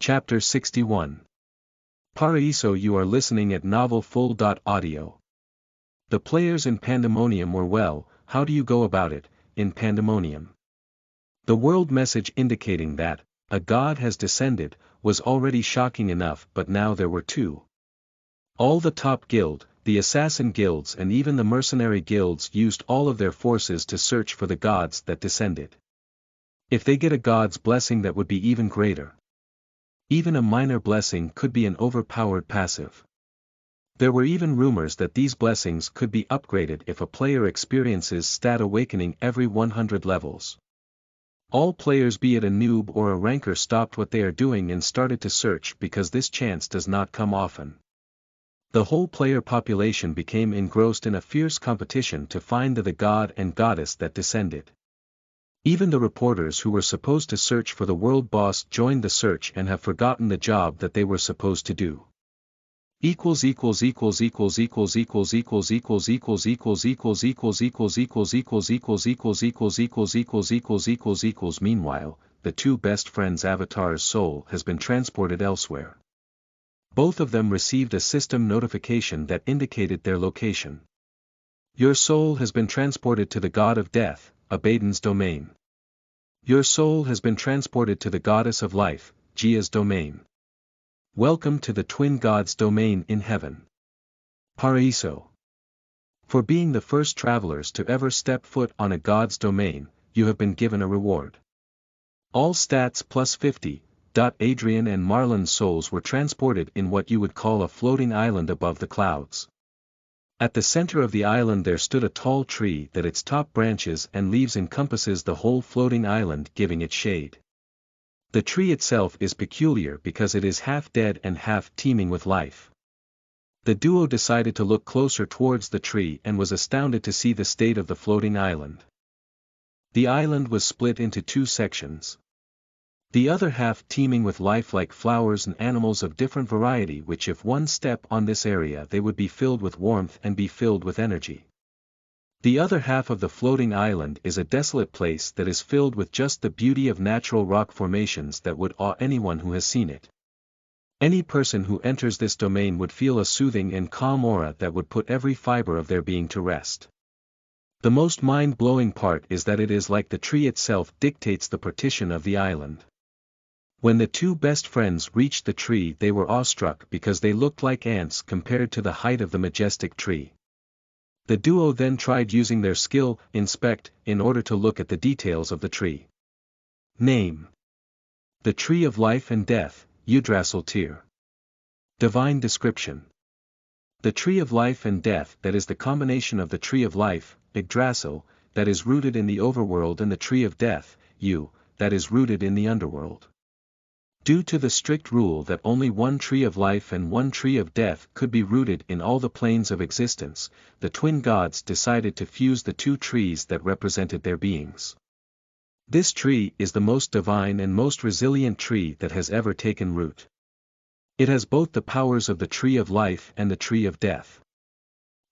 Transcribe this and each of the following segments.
Chapter 61. Paraiso. You are listening at novelfull.audio. The players in Pandemonium were well. How do you go about it, in Pandemonium? The world message indicating that, a god has descended, was already shocking enough, but now there were two. All the top guild, the assassin guilds and even the mercenary guilds used all of their forces to search for the gods that descended. If they get a god's blessing, that would be even greater. Even a minor blessing could be an overpowered passive. There were even rumors that these blessings could be upgraded if a player experiences stat awakening every 100 levels. All players, be it a noob or a ranker, stopped what they are doing and started to search, because this chance does not come often. The whole player population became engrossed in a fierce competition to find the god and goddess that descended. Even the reporters who were supposed to search for the world boss joined the search and have forgotten the job that they were supposed to do. Meanwhile, the two best friends' avatar's soul has been transported elsewhere. Both of them received a system notification that indicated their location. Your soul has been transported to the god of death, Abaddon's domain. Your soul has been transported to the goddess of life, Gia's domain. Welcome to the twin gods' domain in heaven. Paraiso. For being the first travelers to ever step foot on a god's domain, you have been given a reward. All stats plus 50. Adrian and Marlon's souls were transported in what you would call a floating island above the clouds. At the center of the island there stood a tall tree that its top branches and leaves encompasses the whole floating island, giving it shade. The tree itself is peculiar because it is half dead and half teeming with life. The duo decided to look closer towards the tree and was astounded to see the state of the floating island. The island was split into two sections. The other half teeming with life like flowers and animals of different variety, which if one step on this area they would be filled with warmth and be filled with energy. The other half of the floating island is a desolate place that is filled with just the beauty of natural rock formations that would awe anyone who has seen it. Any person who enters this domain would feel a soothing and calm aura that would put every fiber of their being to rest. The most mind-blowing part is that it is like the tree itself dictates the partition of the island. When the two best friends reached the tree, they were awestruck because they looked like ants compared to the height of the majestic tree. The duo then tried using their skill, Inspect, in order to look at the details of the tree. Name: The Tree of Life and Death, Yggdrasil Tyr. Divine Description: The Tree of Life and Death, that is the combination of the Tree of Life, Yggdrasil, that is rooted in the overworld, and the Tree of Death, Yu, that is rooted in the underworld. Due to the strict rule that only one tree of life and one tree of death could be rooted in all the planes of existence, the twin gods decided to fuse the two trees that represented their beings. This tree is the most divine and most resilient tree that has ever taken root. It has both the powers of the tree of life and the tree of death.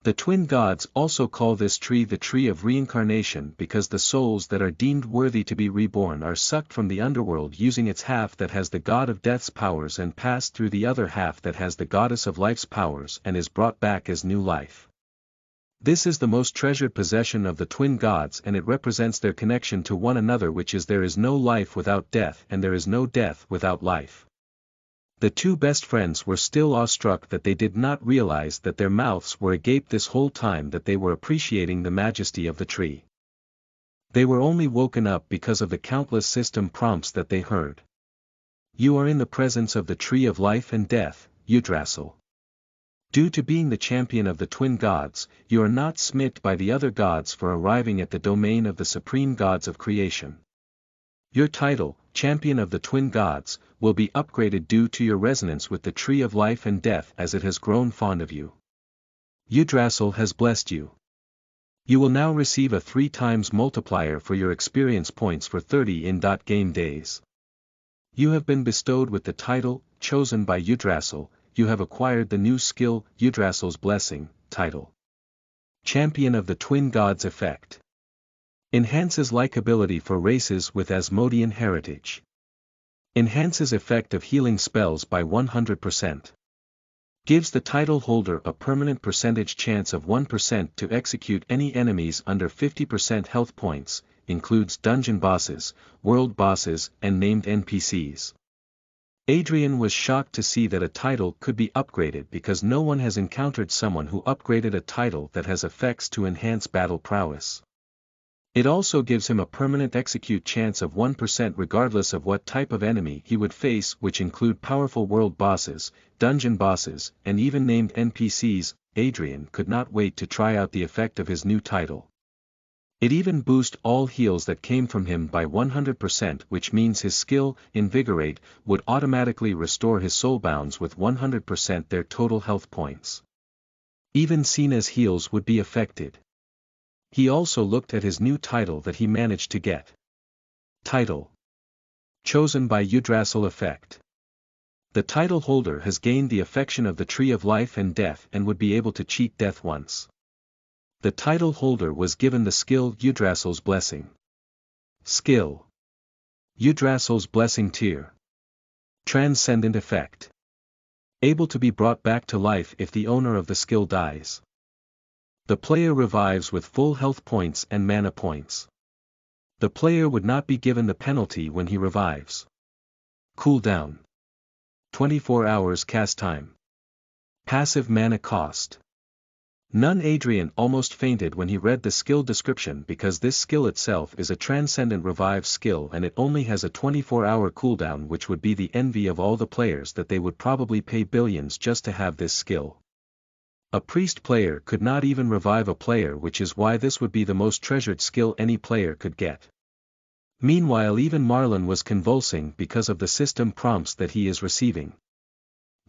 The twin gods also call this tree the tree of reincarnation because the souls that are deemed worthy to be reborn are sucked from the underworld using its half that has the god of death's powers and passed through the other half that has the goddess of life's powers and is brought back as new life. This is the most treasured possession of the twin gods, and it represents their connection to one another, which is there is no life without death and there is no death without life. The two best friends were still awestruck that they did not realize that their mouths were agape this whole time, that they were appreciating the majesty of the tree. They were only woken up because of the countless system prompts that they heard. You are in the presence of the tree of life and death, Yggdrasil. Due to being the champion of the twin gods, you are not smit by the other gods for arriving at the domain of the supreme gods of creation. Your title, Champion of the Twin Gods, will be upgraded due to your resonance with the Tree of Life and Death as it has grown fond of you. Yggdrasil has blessed you. You will now receive a 3 times multiplier for your experience points for 30 in-game days. You have been bestowed with the title, chosen by Yggdrasil. You have acquired the new skill, Yggdrasil's Blessing, title. Champion of the Twin Gods effect. Enhances likability for races with Asmodean heritage. Enhances effect of healing spells by 100%. Gives the title holder a permanent percentage chance of 1% to execute any enemies under 50% health points, includes dungeon bosses, world bosses, and named NPCs. Adrian was shocked to see that a title could be upgraded because no one has encountered someone who upgraded a title that has effects to enhance battle prowess. It also gives him a permanent execute chance of 1% regardless of what type of enemy he would face, which include powerful world bosses, dungeon bosses, and even named NPCs. Adrian could not wait to try out the effect of his new title. It even boosted all heals that came from him by 100%, which means his skill, Invigorate, would automatically restore his soulbounds with 100% their total health points. Even Cena's heals would be affected. He also looked at his new title that he managed to get. Title. Chosen by Yggdrasil effect. The title holder has gained the affection of the Tree of Life and Death and would be able to cheat death once. The title holder was given the skill Yggdrasil's Blessing. Skill. Yggdrasil's Blessing Tier. Transcendent effect. Able to be brought back to life if the owner of the skill dies. The player revives with full health points and mana points. The player would not be given the penalty when he revives. Cooldown. 24 hours cast time. Passive mana cost. None. Adrian almost fainted when he read the skill description because this skill itself is a transcendent revive skill and it only has a 24-hour cooldown, which would be the envy of all the players that they would probably pay billions just to have this skill. A priest player could not even revive a player, which is why this would be the most treasured skill any player could get. Meanwhile, even Marlon was convulsing because of the system prompts that he is receiving.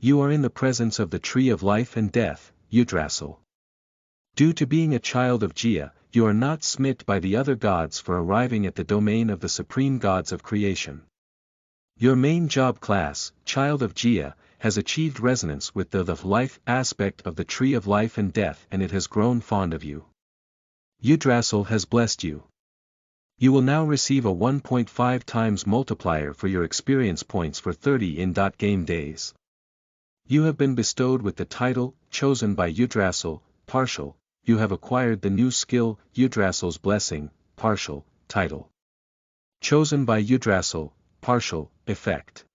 You are in the presence of the Tree of Life and Death, Yggdrasil. Due to being a child of Gaia, you are not smit by the other gods for arriving at the domain of the supreme gods of creation. Your main job class, Child of Gaia, has achieved resonance with the life aspect of the Tree of Life and Death, and it has grown fond of you. Yggdrasil has blessed you. You will now receive a 1.5 times multiplier for your experience points for 30 in-game days. You have been bestowed with the title, Chosen by Yggdrasil, Partial. You have acquired the new skill, Yggdrasil's Blessing, Partial, title. Chosen by Yggdrasil, Partial, effect.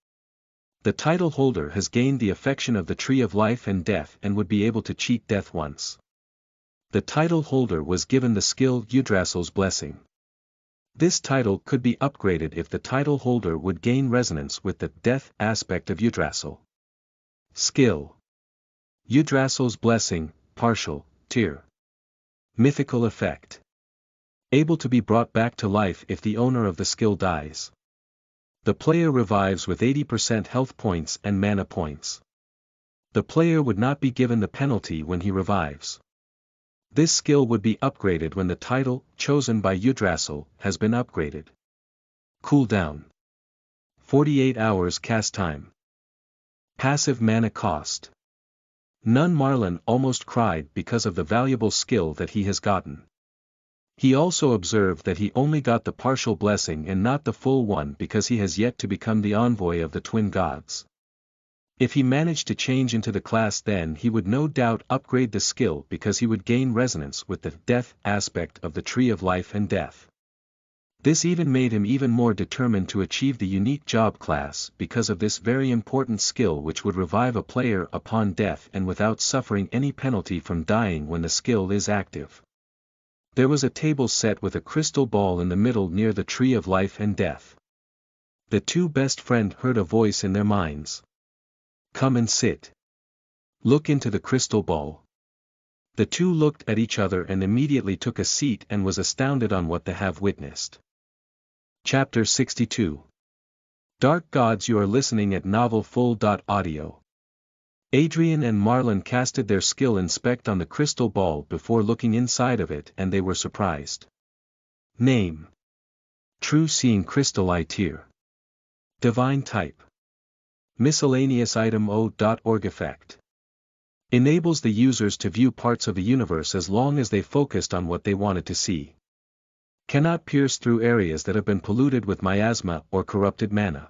The title holder has gained the affection of the Tree of Life and Death and would be able to cheat death once. The title holder was given the skill Yggdrasil's Blessing. This title could be upgraded if the title holder would gain resonance with the death aspect of Yggdrasil. Skill. Yggdrasil's Blessing, Partial, tier. Mythical effect. Able to be brought back to life if the owner of the skill dies. The player revives with 80% health points and mana points. The player would not be given the penalty when he revives. This skill would be upgraded when the title, Chosen by Yggdrasil, has been upgraded. Cooldown. 48 hours cast time. Passive mana cost. None. Marlon almost cried because of the valuable skill that he has gotten. He also observed that he only got the partial blessing and not the full one because he has yet to become the envoy of the twin gods. If he managed to change into the class, then he would no doubt upgrade the skill because he would gain resonance with the death aspect of the Tree of Life and Death. This even made him even more determined to achieve the unique job class because of this very important skill, which would revive a player upon death and without suffering any penalty from dying when the skill is active. There was a table set with a crystal ball in the middle near the Tree of Life and Death. The two best friends heard a voice in their minds. Come and sit. Look into the crystal ball. The two looked at each other and immediately took a seat and was astounded on what they have witnessed. Chapter 62. Dark Gods. You are listening at novelfull.audio. Adrian and Marlon casted their skill Inspect on the crystal ball before looking inside of it, and they were surprised. Name. True Seeing Crystallite Tier. Divine Type. Miscellaneous Item O.org Effect. Enables the users to view parts of the universe as long as they focused on what they wanted to see. Cannot pierce through areas that have been polluted with miasma or corrupted mana.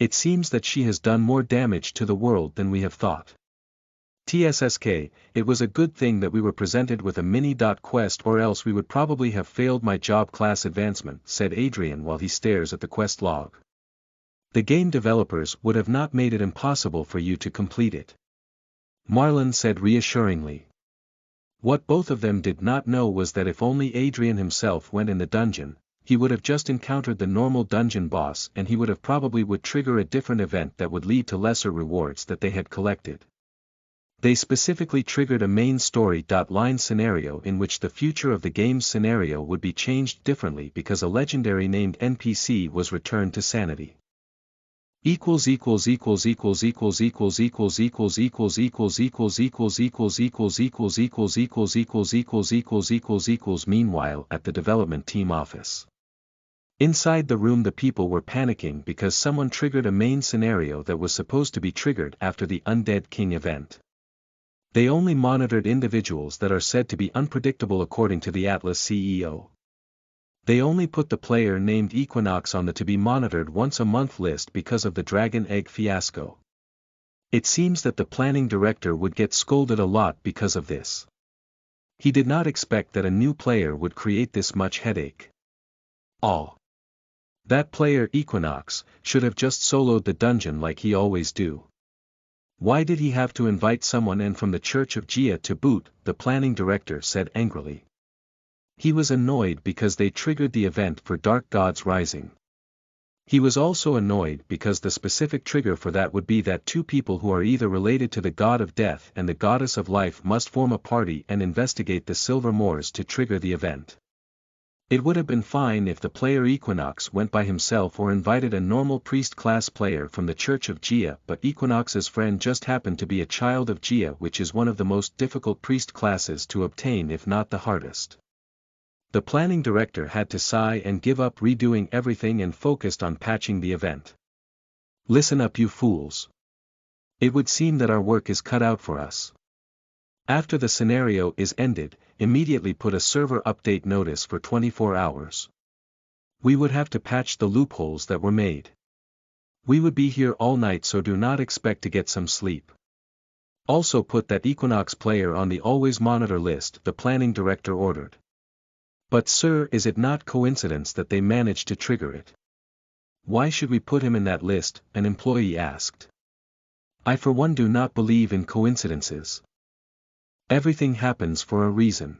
It seems that she has done more damage to the world than we have thought. TSSK, it was a good thing that we were presented with a mini-quest, or else we would probably have failed my job class advancement, said Adrian while he stares at the quest log. The game developers would have not made it impossible for you to complete it, Marlon said reassuringly. What both of them did not know was that if only Adrian himself went in the dungeon, he would have just encountered the normal dungeon boss, and he would have probably trigger a different event that would lead to lesser rewards that they had collected. They specifically triggered a main story-line scenario in which the future of the game's scenario would be changed differently because a legendary named NPC was returned to sanity. Meanwhile, at the development team office. Inside the room the people were panicking because someone triggered a main scenario that was supposed to be triggered after the Undead King event. They only monitored individuals that are said to be unpredictable according to the Atlas CEO. They only put the player named Equinox on the to be monitored once a month list because of the Dragon Egg fiasco. It seems that the planning director would get scolded a lot because of this. He did not expect that a new player would create this much headache. That player Equinox should have just soloed the dungeon like he always do. Why did he have to invite someone and from the Church of Gia to boot, the planning director said angrily. He was annoyed because they triggered the event for Dark Gods Rising. He was also annoyed because the specific trigger for that would be that two people who are either related to the God of Death and the Goddess of Life must form a party and investigate the Silver Moors to trigger the event. It would have been fine if the player Equinox went by himself or invited a normal priest class player from the Church of Gia, but Equinox's friend just happened to be a child of Gia, which is one of the most difficult priest classes to obtain if not the hardest. The planning director had to sigh and give up redoing everything and focused on patching the event. Listen up, you fools. It would seem that our work is cut out for us. After the scenario is ended, immediately put a server update notice for 24 hours. We would have to patch the loopholes that were made. We would be here all night, so do not expect to get some sleep. Also put that Equinox player on the always monitor list, the planning director ordered. But sir, is it not coincidence that they managed to trigger it? Why should we put him in that list? An employee asked. I for one do not believe in coincidences. Everything happens for a reason.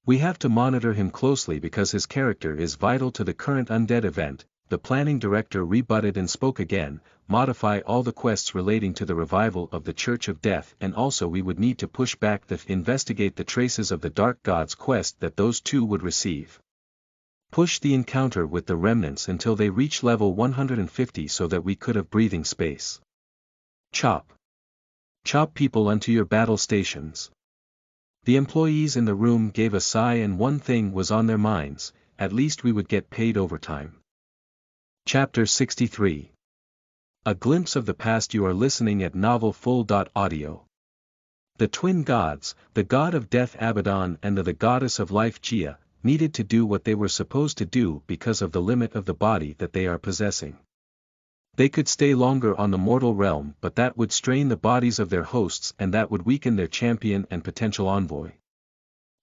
We have to monitor him closely because his character is vital to the current undead event. The planning director rebutted and spoke again, modify all the quests relating to the revival of the Church of Death, and also we would need to push back the investigate the traces of the Dark Gods quest that those two would receive. Push the encounter with the remnants until they reach level 150 so that we could have breathing space. Chop people unto your battle stations. The employees in the room gave a sigh, and one thing was on their minds, at least we would get paid overtime. Chapter 63. A glimpse of the past. You are listening at novelfull.audio. The twin gods, the god of death Abaddon and the goddess of life Gia, needed to do what they were supposed to do because of the limit of the body that they are possessing. They could stay longer on the mortal realm, but that would strain the bodies of their hosts and that would weaken their champion and potential envoy.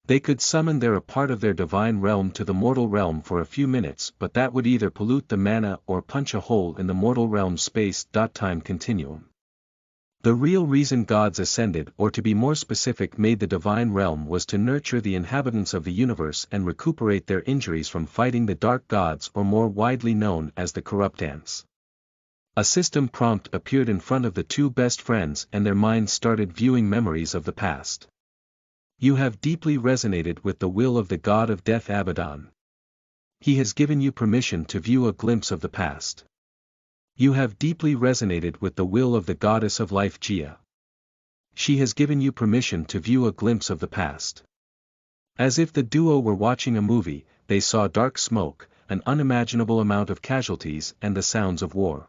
They could summon a part of their divine realm to the mortal realm for a few minutes, but that would either pollute the mana or punch a hole in the mortal realm space-time continuum. The real reason gods ascended, or to be more specific made the divine realm, was to nurture the inhabitants of the universe and recuperate their injuries from fighting the dark gods, or more widely known as the Corruptants. A system prompt appeared in front of the two best friends and their minds started viewing memories of the past. You have deeply resonated with the will of the god of death Abaddon. He has given you permission to view a glimpse of the past. You have deeply resonated with the will of the goddess of life Gia. She has given you permission to view a glimpse of the past. As if the duo were watching a movie, they saw dark smoke, an unimaginable amount of casualties and the sounds of war.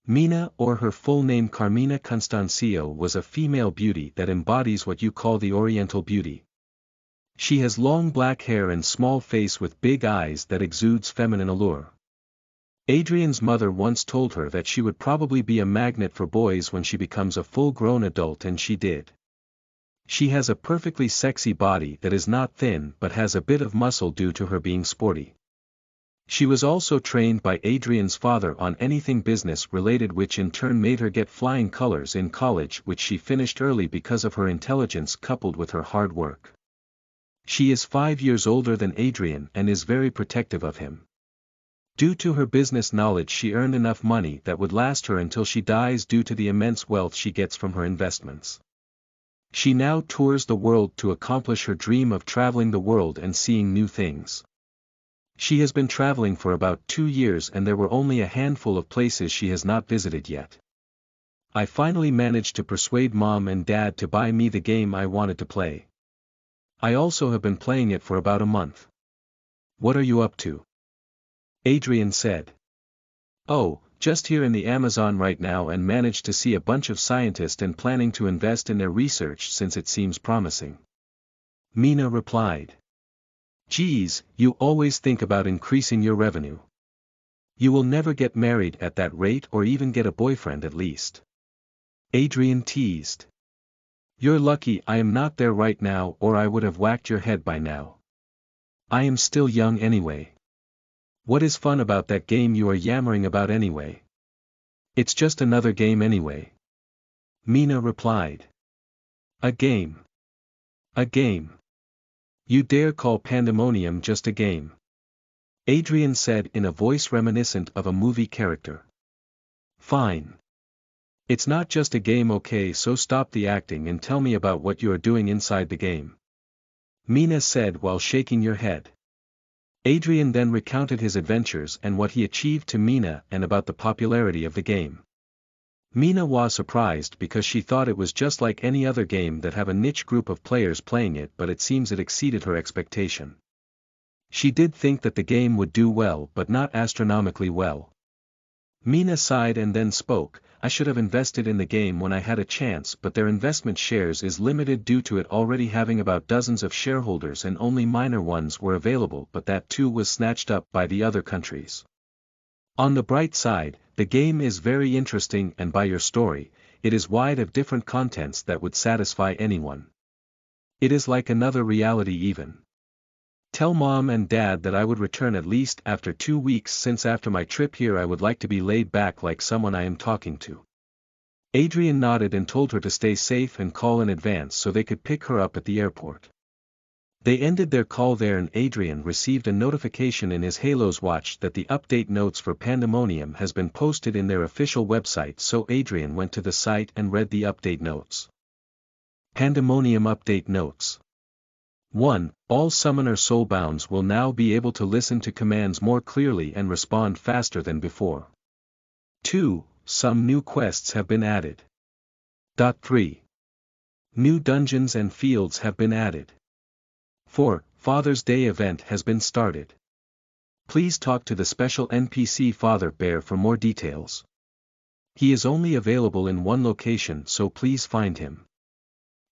Mina, or her full name Carmina Constancio, was a female beauty that embodies what you call the Oriental beauty. She has long black hair and small face with big eyes that exudes feminine allure. Adrian's mother once told her that she would probably be a magnet for boys when she becomes a full-grown adult, and she did. She has a perfectly sexy body that is not thin but has a bit of muscle due to her being sporty. She was also trained by Adrian's father on anything business-related, which in turn made her get flying colors in college, which she finished early because of her intelligence coupled with her hard work. She is 5 years older than Adrian and is very protective of him. Due to her business knowledge, she earned enough money that would last her until she dies due to the immense wealth she gets from her investments. She now tours the world to accomplish her dream of traveling the world and seeing new things. She has been traveling for about 2 years and there were only a handful of places she has not visited yet. I finally managed to persuade Mom and Dad to buy me the game I wanted to play. I also have been playing it for about a month. What are you up to? Adrian said. Oh, just here in the Amazon right now and managed to see a bunch of scientists and planning to invest in their research since it seems promising. Mina replied. Geez, you always think about increasing your revenue. You will never get married at that rate or even get a boyfriend at least. Adrian teased. You're lucky I am not there right now, or I would have whacked your head by now. I am still young anyway. What is fun about that game you are yammering about anyway? It's just another game anyway. Mina replied. A game. A game. You dare call Pandemonium just a game? Adrian said in a voice reminiscent of a movie character. Fine. It's not just a game, okay, so stop the acting and tell me about what you are doing inside the game. Mina said while shaking your head. Adrian then recounted his adventures and what he achieved to Mina and about the popularity of the game. Mina was surprised because she thought it was just like any other game that have a niche group of players playing it, but it seems it exceeded her expectation. She did think that the game would do well, but not astronomically well. Mina sighed and then spoke. I should have invested in the game when I had a chance, but their investment shares is limited due to it already having about dozens of shareholders and only minor ones were available, but that too was snatched up by the other countries. On the bright side, the game is very interesting, and by your story, it is wide of different contents that would satisfy anyone. It is like another reality even. Tell Mom and Dad that I would return at least after 2 weeks, since after my trip here I would like to be laid back like someone I am talking to. Adrian nodded and told her to stay safe and call in advance so they could pick her up at the airport. They ended their call there and Adrian received a notification in his Halos watch that the update notes for Pandemonium has been posted in their official website, so Adrian went to the site and read the update notes. Pandemonium update notes. 1. All Summoner Soulbounds will now be able to listen to commands more clearly and respond faster than before. 2. Some new quests have been added. 3. New dungeons and fields have been added. 4. Father's Day event has been started. Please talk to the special NPC Father Bear for more details. He is only available in one location, so please find him.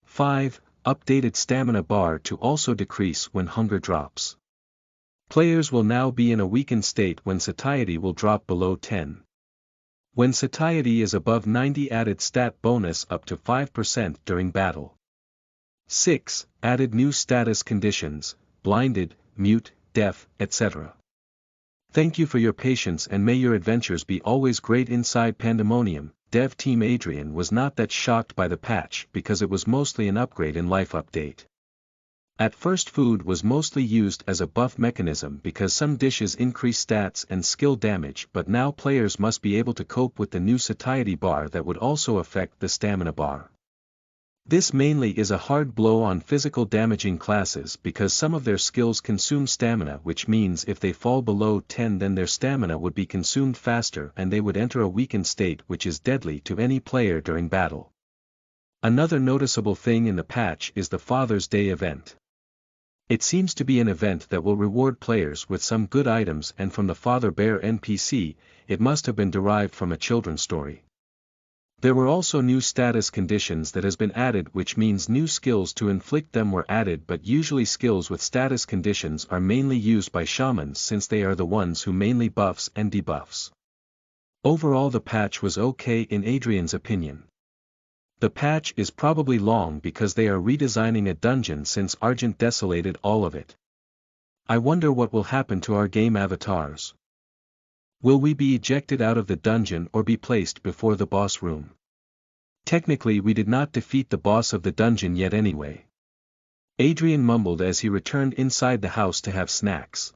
5. Updated stamina bar to also decrease when hunger drops. Players will now be in a weakened state when satiety will drop below 10. When satiety is above 90, added stat bonus up to 5% during battle. 6. Added new status conditions, blinded, mute, deaf, etc. Thank you for your patience and may your adventures be always great inside Pandemonium. Dev Team Adrian was not that shocked by the patch because it was mostly an upgrade in life update. At first food was mostly used as a buff mechanism because some dishes increase stats and skill damage, but now players must be able to cope with the new satiety bar that would also affect the stamina bar. This mainly is a hard blow on physical damaging classes because some of their skills consume stamina, which means if they fall below 10 then their stamina would be consumed faster and they would enter a weakened state, which is deadly to any player during battle. Another noticeable thing in the patch is the Father's Day event. It seems to be an event that will reward players with some good items, and from the Father Bear NPC, it must have been derived from a children's story. There were also new status conditions that has been added, which means new skills to inflict them were added, but usually skills with status conditions are mainly used by shamans since they are the ones who mainly buffs and debuffs. Overall the patch was okay in Adrian's opinion. The patch is probably long because they are redesigning a dungeon since Argent desolated all of it. I wonder what will happen to our game avatars. Will we be ejected out of the dungeon or be placed before the boss room? Technically we did not defeat the boss of the dungeon yet anyway. Adrian mumbled as he returned inside the house to have snacks.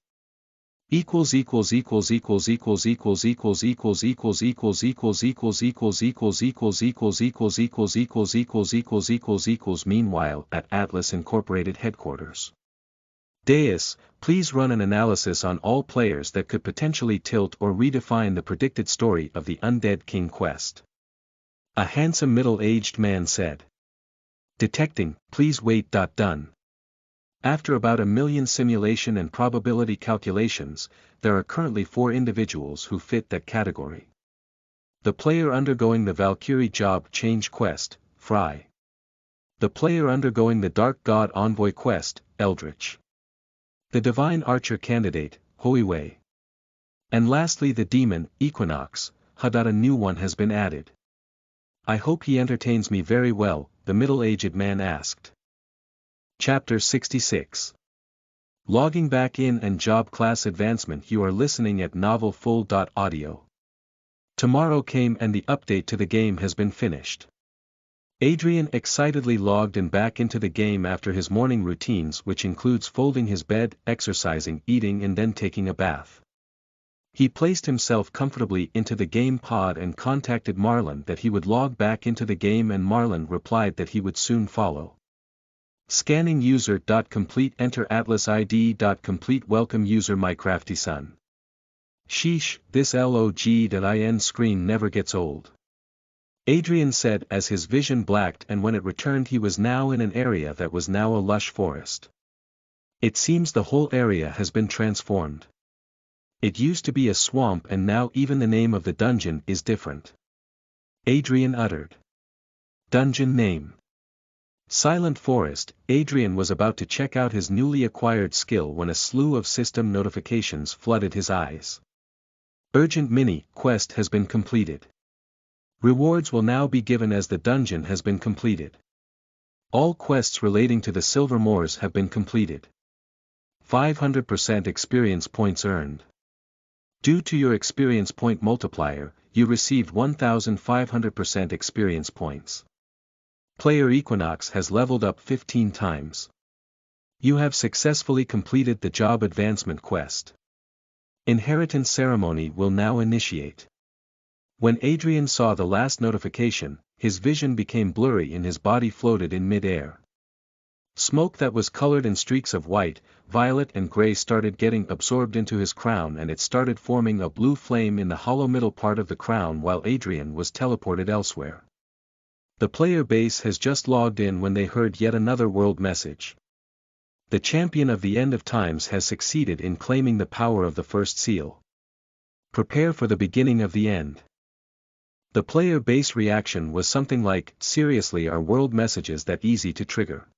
Meanwhile, at Atlas Incorporated headquarters. Deus, please run an analysis on all players that could potentially tilt or redefine the predicted story of the Undead King quest. A handsome middle-aged man said. Detecting, please wait. Done. After about 1 million simulation and probability calculations, there are currently 4 individuals who fit that category. The player undergoing the Valkyrie job change quest, Fry. The player undergoing the Dark God Envoy quest, Eldritch. The Divine Archer candidate, Hoiwei. And lastly the Demon, Equinox. A new one has been added. I hope he entertains me very well, the middle-aged man asked. Chapter 66. Logging back in and job class advancement. You are listening at novelfull.audio. Tomorrow came and the update to the game has been finished. Adrian excitedly logged in back into the game after his morning routines, which includes folding his bed, exercising, eating and then taking a bath. He placed himself comfortably into the game pod and contacted Marlon that he would log back into the game, and Marlon replied that he would soon follow. Scanning user.complete, enter Atlas ID.complete, welcome user my crafty son. Sheesh, this log.in screen never gets old. Adrian said as his vision blacked, and when it returned he was now in an area that was now a lush forest. It seems the whole area has been transformed. It used to be a swamp and now even the name of the dungeon is different. Adrian uttered. Dungeon name. Silent Forest. Adrian was about to check out his newly acquired skill when a slew of system notifications flooded his eyes. Urgent mini quest has been completed. Rewards will now be given as the dungeon has been completed. All quests relating to the Silver Moors have been completed. 500% experience points earned. Due to your experience point multiplier, you received 1,500% experience points. Player Equinox has leveled up 15 times. You have successfully completed the job advancement quest. Inheritance ceremony will now initiate. When Adrian saw the last notification, his vision became blurry and his body floated in mid-air. Smoke that was colored in streaks of white, violet and gray started getting absorbed into his crown, and it started forming a blue flame in the hollow middle part of the crown while Adrian was teleported elsewhere. The player base has just logged in when they heard yet another world message. The champion of the end of times has succeeded in claiming the power of the first seal. Prepare for the beginning of the end. The player base reaction was something like, seriously, are world messages that easy to trigger?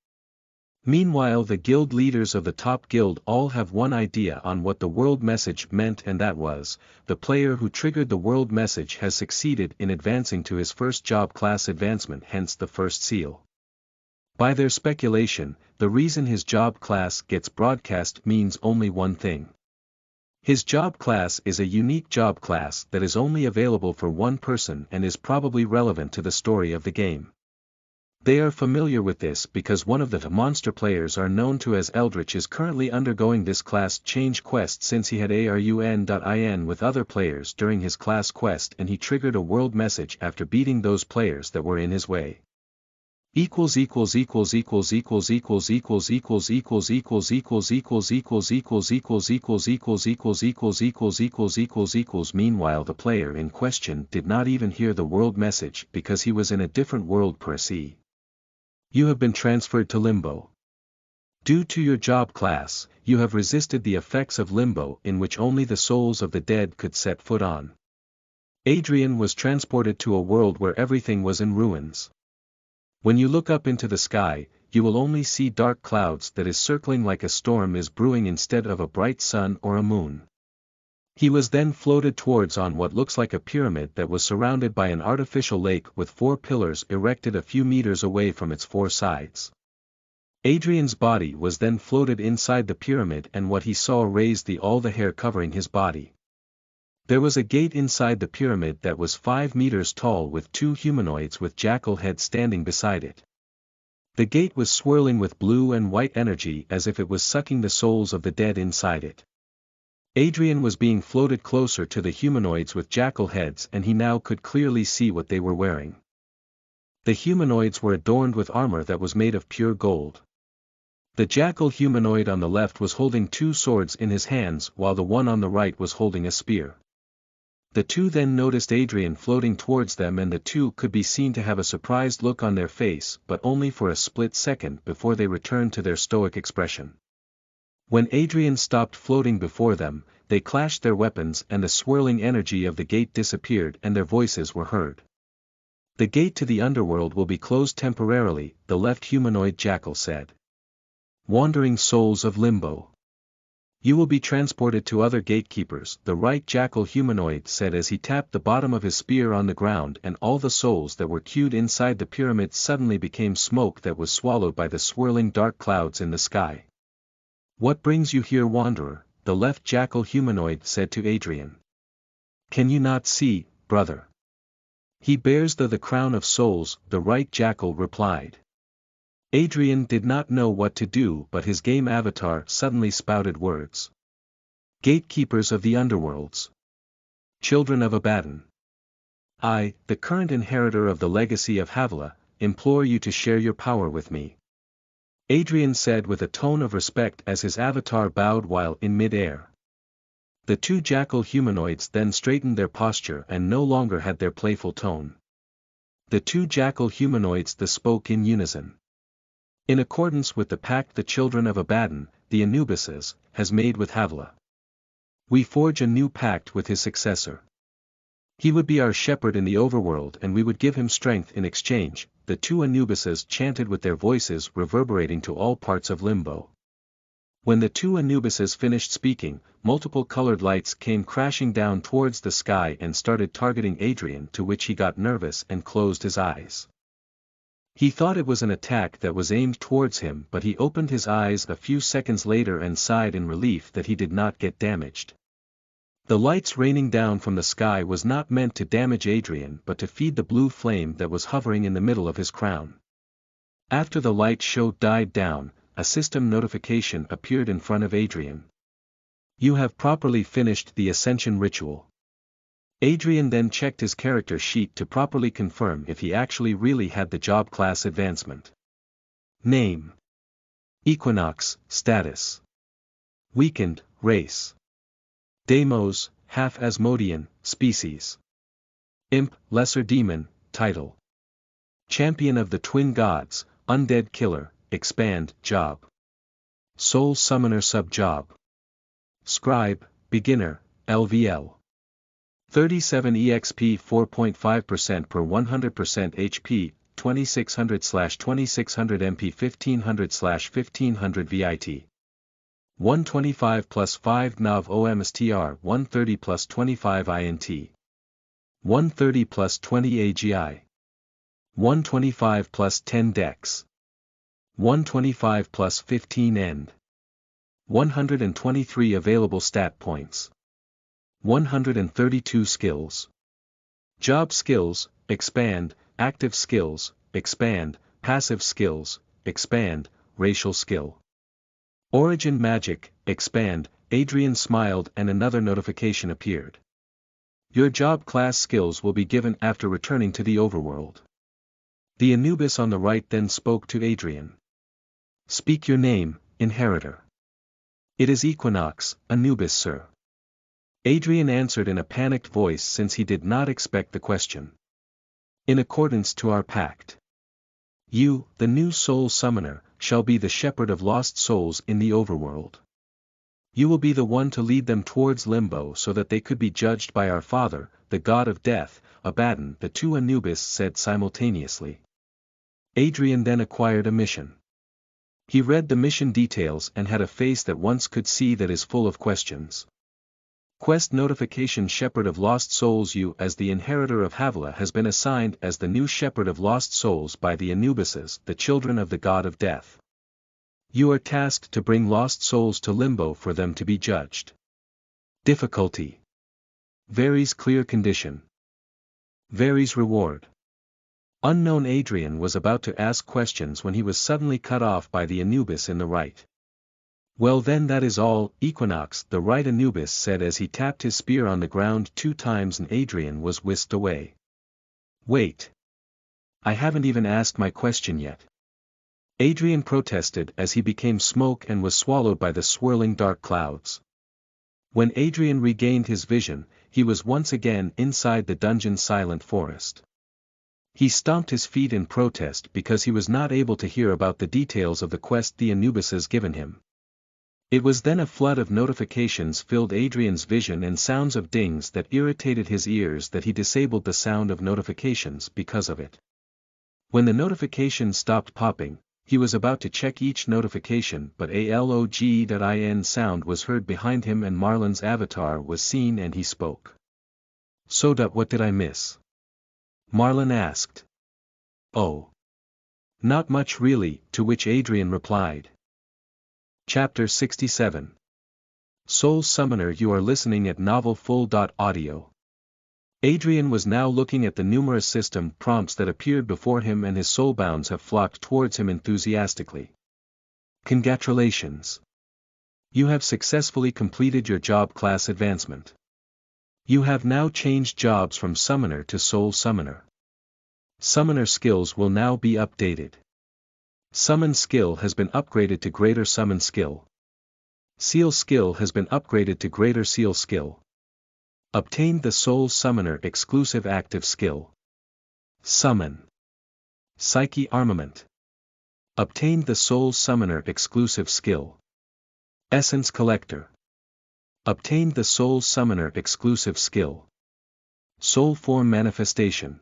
Meanwhile, the guild leaders of the top guild all have one idea on what the world message meant, and that was, the player who triggered the world message has succeeded in advancing to his first job class advancement, hence the first seal. By their speculation, the reason his job class gets broadcast means only one thing. His job class is a unique job class that is only available for one person and is probably relevant to the story of the game. They are familiar with this because one of the monster players are known to as Eldritch is currently undergoing this class change quest since he had ARUN.IN with other players during his class quest, and he triggered a world message after beating those players that were in his way. Meanwhile, the player in question did not even hear the world message because he was in a different world per se. You have been transferred to Limbo. Due to your job class, you have resisted the effects of limbo in which only the souls of the dead could set foot on. Adrian was transported to a world where everything was in ruins. When you look up into the sky, you will only see dark clouds that is circling like a storm is brewing instead of a bright sun or a moon. He was then floated towards on what looks like a pyramid that was surrounded by an artificial lake with 4 pillars erected a few meters away from its 4 sides. Adrian's body was then floated inside the pyramid and what he saw raised all the hair covering his body. There was a gate inside the pyramid that was 5 meters tall with 2 humanoids with jackal heads standing beside it. The gate was swirling with blue and white energy as if it was sucking the souls of the dead inside it. Adrian was being floated closer to the humanoids with jackal heads and he now could clearly see what they were wearing. The humanoids were adorned with armor that was made of pure gold. The jackal humanoid on the left was holding 2 swords in his hands while the one on the right was holding a spear. The 2 then noticed Adrian floating towards them and the 2 could be seen to have a surprised look on their face but only for a split second before they returned to their stoic expression. When Adrian stopped floating before them, they clashed their weapons and the swirling energy of the gate disappeared and their voices were heard. The gate to the underworld will be closed temporarily, the left humanoid jackal said. Wandering souls of limbo. You will be transported to other gatekeepers, the right jackal humanoid said as he tapped the bottom of his spear on the ground and all the souls that were queued inside the pyramid suddenly became smoke that was swallowed by the swirling dark clouds in the sky. What brings you here, wanderer? The left jackal humanoid said to Adrian. Can you not see, brother? He bears the crown of souls, the right jackal replied. Adrian did not know what to do but his game avatar suddenly spouted words. Gatekeepers of the underworlds. Children of Abaddon. I, the current inheritor of the legacy of Havilah, implore you to share your power with me. Adrian said with a tone of respect as his avatar bowed while in mid-air. The 2 jackal humanoids then straightened their posture and no longer had their playful tone. The 2 jackal humanoids spoke in unison. In accordance with the pact the children of Abaddon, the Anubises, has made with Havilah. We forge a new pact with his successor. He would be our shepherd in the overworld and we would give him strength in exchange, the 2 Anubises chanted with their voices reverberating to all parts of limbo. When the 2 Anubises finished speaking, multiple colored lights came crashing down towards the sky and started targeting Adrian, to which he got nervous and closed his eyes. He thought it was an attack that was aimed towards him but he opened his eyes a few seconds later and sighed in relief that he did not get damaged. The lights raining down from the sky was not meant to damage Adrian but to feed the blue flame that was hovering in the middle of his crown. After the light show died down, a system notification appeared in front of Adrian. You have properly finished the Ascension ritual. Adrian then checked his character sheet to properly confirm if he actually really had the job class advancement. Name. Equinox, status. Weakened, race. Deimos, half Asmodean, species. Imp, lesser demon, title. Champion of the Twin Gods, undead killer, expand, job. Soul summoner sub-job. Scribe, beginner, LVL. 37 EXP 4.5% per 100% HP, 2600/2600 MP 1500/1500 VIT. 125 plus 5 NAV OMSTR 130 plus 25 INT. 130 plus 20 AGI. 125 plus 10 Dex. 125 plus 15 End. 123 available stat points. 132 skills. Job skills, expand, active skills, expand, passive skills, expand, racial skill. Origin magic, expand. Adrian smiled and another notification appeared. Your job class skills will be given after returning to the overworld. The Anubis on the right then spoke to Adrian. Speak your name, inheritor. It is Equinox, Anubis sir. Adrian answered in a panicked voice since he did not expect the question. In accordance to our pact. You, the new soul summoner, shall be the shepherd of lost souls in the overworld. You will be the one to lead them towards Limbo so that they could be judged by our Father, the God of Death, Abaddon. The two Anubis said simultaneously. Adrian then acquired a mission. He read the mission details and had a face that once could see that is full of questions. Quest notification: Shepherd of Lost Souls. You as the inheritor of Havilah has been assigned as the new Shepherd of Lost Souls by the Anubises, the children of the God of Death. You are tasked to bring lost souls to Limbo for them to be judged. Difficulty varies. Clear condition varies. Reward unknown. Adrian was about to ask questions when he was suddenly cut off by the Anubis in the right. Well then, that is all, Equinox, the right Anubis said as he tapped his spear on the ground 2 times and Adrian was whisked away. Wait. I haven't even asked my question yet. Adrian protested as he became smoke and was swallowed by the swirling dark clouds. When Adrian regained his vision, he was once again inside the dungeon's silent forest. He stomped his feet in protest because he was not able to hear about the details of the quest the Anubises given him. It was then a flood of notifications filled Adrian's vision and sounds of dings that irritated his ears that he disabled the sound of notifications because of it. When the notifications stopped popping, he was about to check each notification but a log.in sound was heard behind him and Marlon's avatar was seen and he spoke. So what did I miss? Marlon asked. Oh. Not much really, to which Adrian replied. Chapter 67. Soul Summoner. You are listening at novelfull.audio. Adrian was now looking at the numerous system prompts that appeared before him and his soulbounds have flocked towards him enthusiastically. Congratulations. You have successfully completed your job class advancement. You have now changed jobs from Summoner to Soul Summoner. Summoner skills will now be updated. Summon skill has been upgraded to Greater Summon skill. Seal skill has been upgraded to Greater Seal skill. Obtained the Soul Summoner exclusive active skill. Summon. Psyche Armament. Obtained the Soul Summoner exclusive skill. Essence Collector. Obtained the Soul Summoner exclusive skill. Soul Form Manifestation.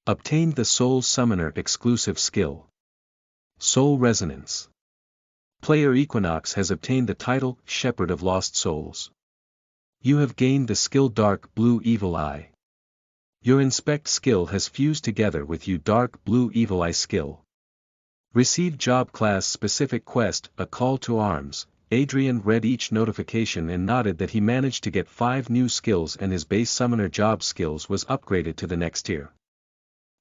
Obtained the Soul Summoner exclusive skill. Soul Resonance. Player Equinox has obtained the title Shepherd of Lost Souls. You have gained the skill Dark Blue Evil Eye. Your Inspect skill has fused together with you Dark Blue Evil Eye skill. Received Job Class Specific Quest, A Call to Arms. Adrian read each notification and nodded that he managed to get 5 new skills and his base Summoner job skills was upgraded to the next tier.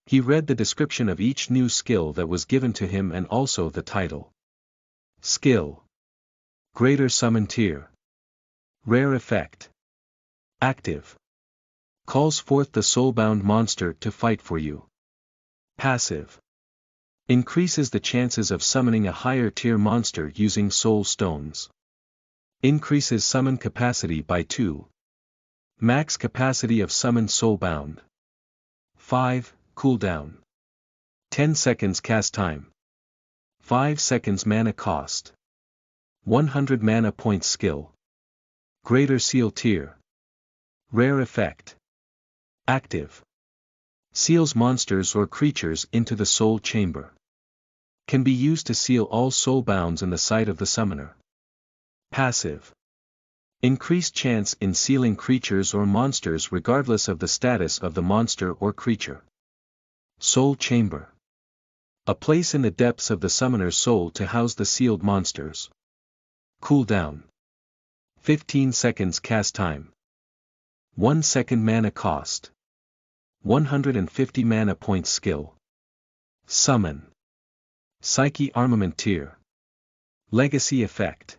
He read the description of each new skill that was given to him and also the title. Skill. Greater Summon Tier. Rare Effect. Active. Calls forth the soulbound monster to fight for you. Passive. Increases the chances of summoning a higher tier monster using soul stones. Increases summon capacity by 2. Max capacity of summon soulbound. 5. Cooldown. 10 seconds cast time. 5 seconds mana cost. 100 mana points skill. Greater Seal tier. Rare effect. Active. Seals monsters or creatures into the soul chamber. Can be used to seal all soulbounds in the sight of the summoner. Passive. Increased chance in sealing creatures or monsters regardless of the status of the monster or creature. Soul Chamber. A place in the depths of the summoner's soul to house the sealed monsters. Cooldown. 15 seconds cast time. 1 second mana cost. 150 mana points skill. Summon. Psyche Armament tier. Legacy effect.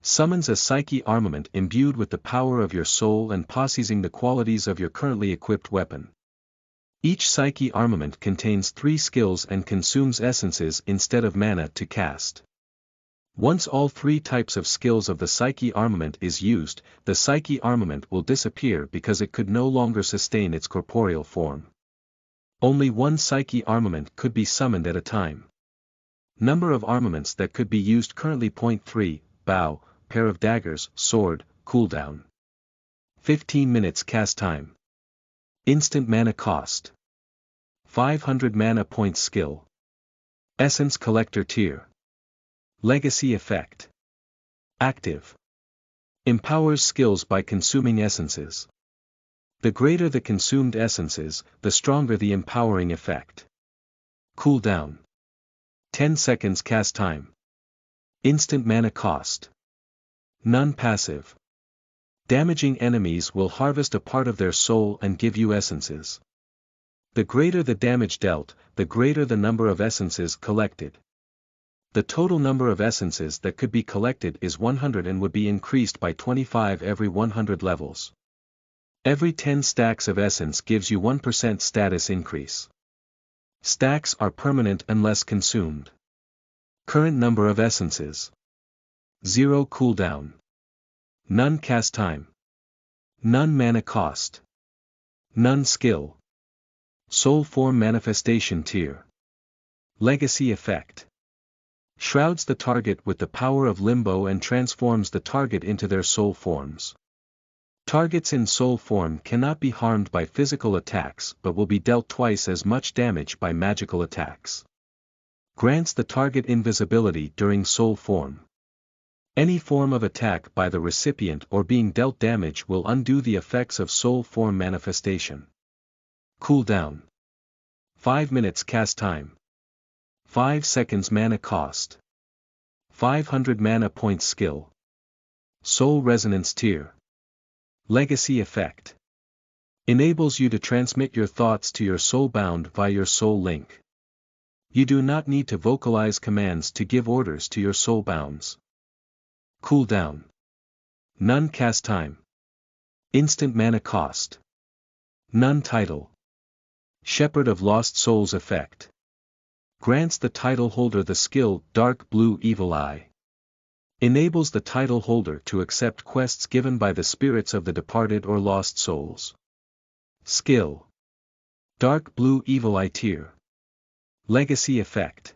Summons a Psyche armament imbued with the power of your soul and possessing the qualities of your currently equipped weapon. Each Psyche armament contains 3 skills and consumes essences instead of mana to cast. Once all 3 types of skills of the Psyche armament is used, the Psyche armament will disappear because it could no longer sustain its corporeal form. Only one Psyche armament could be summoned at a time. Number of armaments that could be used currently. 3, bow, pair of daggers, sword, cooldown. 15 minutes cast time. Instant mana cost. 500 mana points. Skill. Essence collector tier. Legacy effect. Active. Empowers skills by consuming essences. The greater the consumed essences, the stronger the empowering effect. Cooldown. 10 seconds cast time. Instant mana cost. None. Passive. Damaging enemies will harvest a part of their soul and give you essences. The greater the damage dealt, the greater the number of essences collected. The total number of essences that could be collected is 100 and would be increased by 25 every 100 levels. Every 10 stacks of essence gives you 1% status increase. Stacks are permanent unless consumed. Current number of essences. 0 cooldown. None cast time. None mana cost. None skill. Soul form manifestation tier. Legacy effect. Shrouds the target with the power of limbo and transforms the target into their soul forms. Targets in soul form cannot be harmed by physical attacks but will be dealt twice as much damage by magical attacks. Grants the target invisibility during soul form. Any form of attack by the recipient or being dealt damage will undo the effects of soul form manifestation. Cooldown. 5 minutes cast time. 5 seconds mana cost. 500 mana points. Skill. Soul resonance tier. Legacy effect. Enables you to transmit your thoughts to your soul bound via your soul link. You do not need to vocalize commands to give orders to your soul bounds. Cooldown. None cast time. Instant mana cost. None title. Shepherd of Lost Souls effect. Grants the title holder the skill Dark Blue Evil Eye. Enables the title holder to accept quests given by the spirits of the departed or lost souls. Skill. Dark Blue Evil Eye tier. Legacy effect.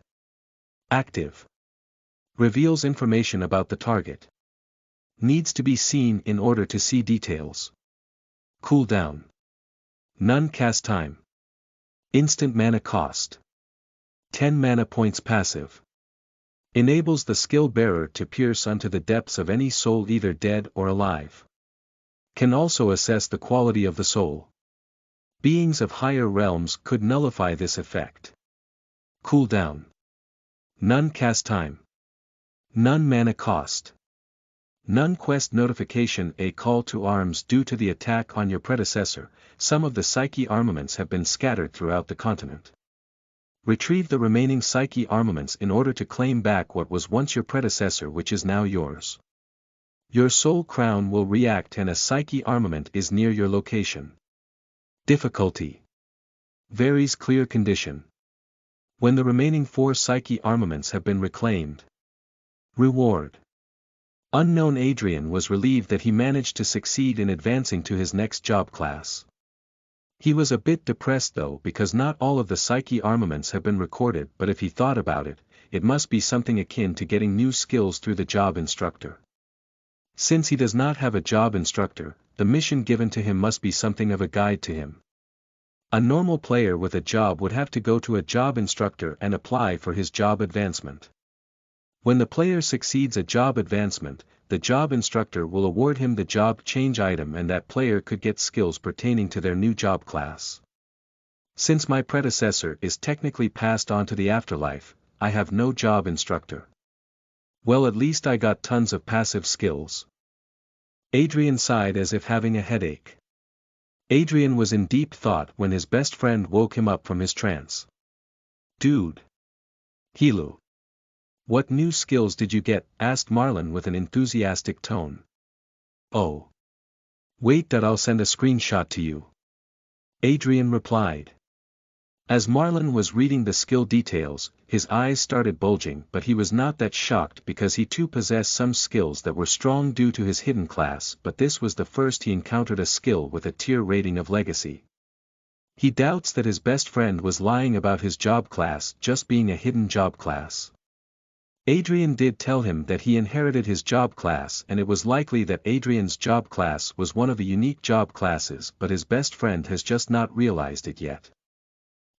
Active. Reveals information about the target. Needs to be seen in order to see details. Cooldown. None cast time. Instant mana cost. 10 mana points. Passive. Enables the skill bearer to pierce unto the depths of any soul either dead or alive. Can also assess the quality of the soul. Beings of higher realms could nullify this effect. Cooldown. None cast time. None mana cost. None quest notification. A call to arms. Due to the attack on your predecessor, some of the Psyche armaments have been scattered throughout the continent. Retrieve the remaining Psyche armaments in order to claim back what was once your predecessor, which is now yours. Your soul crown will react and a Psyche armament is near your location. Difficulty. Varies. Clear condition. When the remaining 4 Psyche armaments have been reclaimed. Reward. Unknown. Adrian was relieved that he managed to succeed in advancing to his next job class. He was a bit depressed though because not all of the Psyche armaments have been recorded, but if he thought about it, it must be something akin to getting new skills through the job instructor. Since he does not have a job instructor, the mission given to him must be something of a guide to him. A normal player with a job would have to go to a job instructor and apply for his job advancement. When the player succeeds a job advancement, the job instructor will award him the job change item and that player could get skills pertaining to their new job class. Since my predecessor is technically passed on to the afterlife, I have no job instructor. Well, at least I got tons of passive skills. Adrian sighed as if having a headache. Adrian was in deep thought when his best friend woke him up from his trance. Dude. Hilo. What new skills did you get? Asked Marlon with an enthusiastic tone. Oh. Wait, I'll send a screenshot to you. Adrian replied. As Marlon was reading the skill details, his eyes started bulging, but he was not that shocked because he too possessed some skills that were strong due to his hidden class, but this was the first he encountered a skill with a tier rating of legacy. He doubts that his best friend was lying about his job class just being a hidden job class. Adrian did tell him that he inherited his job class, and it was likely that Adrian's job class was one of the unique job classes, but his best friend has just not realized it yet.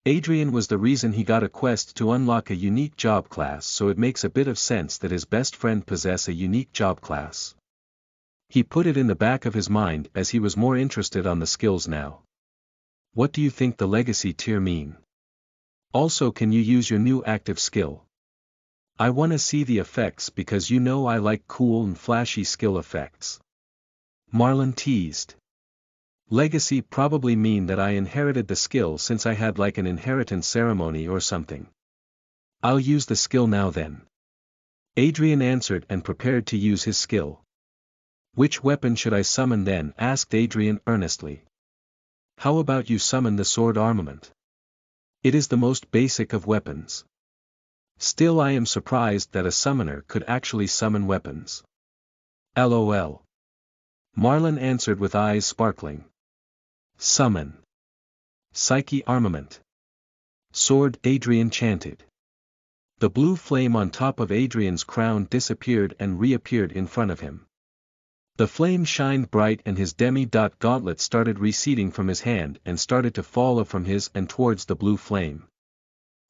Adrian was the reason he got a quest to unlock a unique job class, so it makes a bit of sense that his best friend possess a unique job class. He put it in the back of his mind as he was more interested on the skills now. What do you think the legacy tier mean? Also, can you use your new active skill? I wanna see the effects because you know I like cool and flashy skill effects. Marlon teased. Legacy probably mean that I inherited the skill since I had like an inheritance ceremony or something. I'll use the skill now then. Adrian answered and prepared to use his skill. Which weapon should I summon then? Asked Adrian earnestly. How about you summon the sword armament? It is the most basic of weapons. Still, I am surprised that a summoner could actually summon weapons. LOL. Marlon answered with eyes sparkling. Summon. Psyche armament. Sword, Adrian chanted. The blue flame on top of Adrian's crown disappeared and reappeared in front of him. The flame shined bright and his demi-gauntlet started receding from his hand and started to fall from his and towards the blue flame.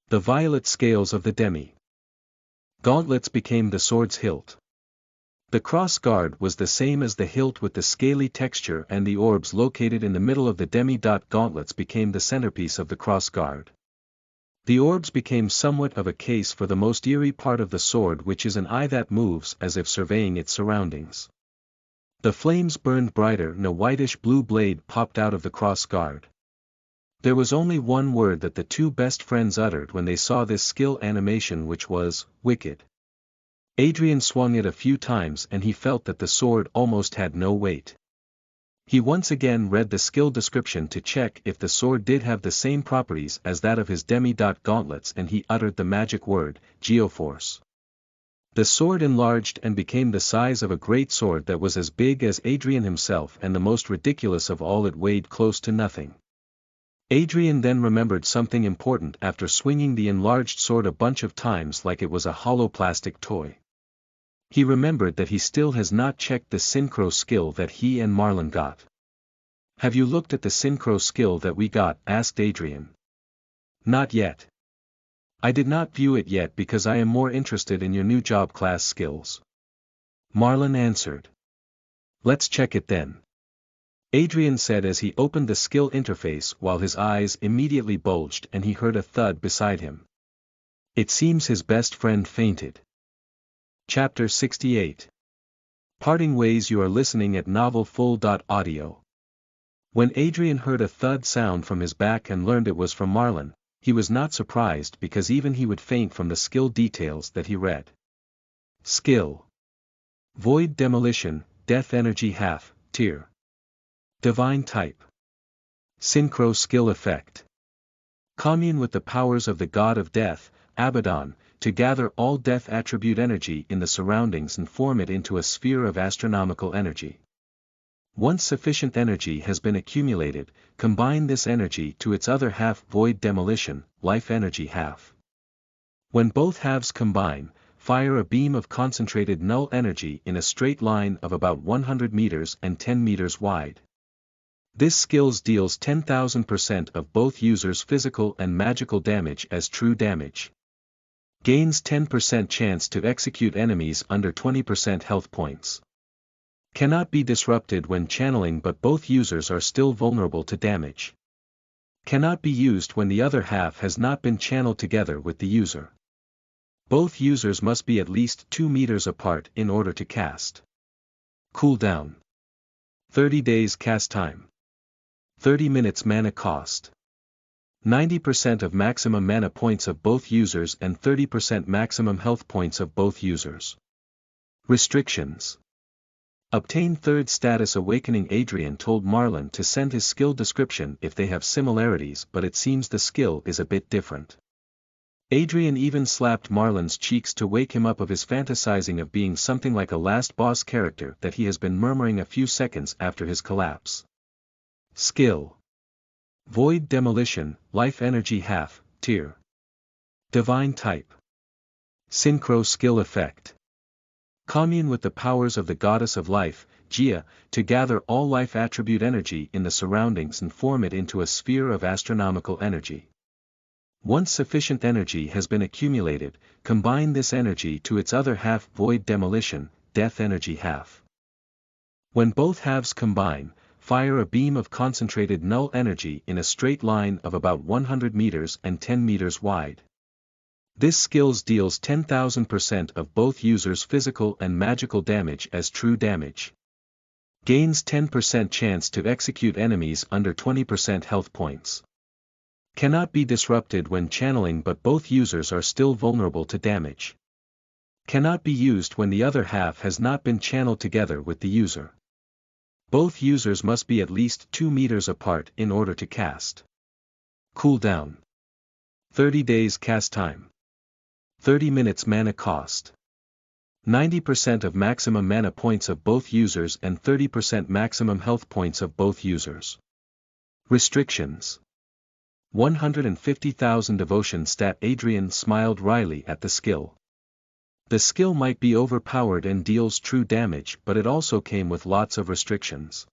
The violet scales of the demi-gauntlets became the sword's hilt. The cross guard was the same as the hilt with the scaly texture, and the orbs located in the middle of the demi-gauntlets became the centerpiece of the cross guard. The orbs became somewhat of a case for the most eerie part of the sword, which is an eye that moves as if surveying its surroundings. The flames burned brighter and a whitish-blue blade popped out of the cross guard. There was only one word that the two best friends uttered when they saw this skill animation, which was, wicked. Adrian swung it a few times and he felt that the sword almost had no weight. He once again read the skill description to check if the sword did have the same properties as that of his demi-gauntlets, and he uttered the magic word, Geoforce. The sword enlarged and became the size of a great sword that was as big as Adrian himself, and the most ridiculous of all, it weighed close to nothing. Adrian then remembered something important after swinging the enlarged sword a bunch of times like it was a hollow plastic toy. He remembered that he still has not checked the Synchro skill that he and Marlon got. Have you looked at the Synchro skill that we got? Asked Adrian. Not yet. I did not view it yet because I am more interested in your new job class skills. Marlon answered. Let's check it then. Adrian said as he opened the skill interface, while his eyes immediately bulged and he heard a thud beside him. It seems his best friend fainted. Chapter 68. Parting Ways. You are listening at novelfull.audio. When Adrian heard a thud sound from his back and learned it was from Marlon, he was not surprised because even he would faint from the skill details that he read. Skill. Void Demolition, Death Energy Half, Tier. Divine Type. Synchro Skill Effect. Commune with the powers of the God of Death, Abaddon, to gather all death attribute energy in the surroundings and form it into a sphere of astronomical energy. Once sufficient energy has been accumulated, combine this energy to its other half, Void Demolition, Life Energy Half. When both halves combine, fire a beam of concentrated null energy in a straight line of about 100 meters and 10 meters wide. This skills deals 10,000% of both users' physical and magical damage as true damage. Gains 10% chance to execute enemies under 20% health points. Cannot be disrupted when channeling, but both users are still vulnerable to damage. Cannot be used when the other half has not been channeled together with the user. Both users must be at least 2 meters apart in order to cast. Cooldown. 30 days cast time. 30 minutes mana cost. 90% of maximum mana points of both users and 30% maximum health points of both users. Restrictions. Obtain third status awakening. Adrian told Marlon to send his skill description if they have similarities, but it seems the skill is a bit different. Adrian even slapped Marlon's cheeks to wake him up of his fantasizing of being something like a last boss character that he has been murmuring a few seconds after his collapse. Skill. Void Demolition, Life Energy Half, Tier. Divine Type. Synchro skill effect. Commune with the powers of the goddess of life, Gaia, to gather all life attribute energy in the surroundings and form it into a sphere of astronomical energy. Once sufficient energy has been accumulated, combine this energy to its other half, void demolition, death energy half. When both halves combine, fire a beam of concentrated null energy in a straight line of about 100 meters and 10 meters wide. This skills deals 10,000% of both users' physical and magical damage as true damage. Gains 10% chance to execute enemies under 20% health points. Cannot be disrupted when channeling, but both users are still vulnerable to damage. Cannot be used when the other half has not been channeled together with the user. Both users must be at least 2 meters apart in order to cast. Cooldown. 30 days cast time. 30 minutes mana cost. 90% of maximum mana points of both users and 30% maximum health points of both users. Restrictions. 150,000 devotion stat. Adrian smiled wryly at the skill. The skill might be overpowered and deals true damage, but it also came with lots of restrictions.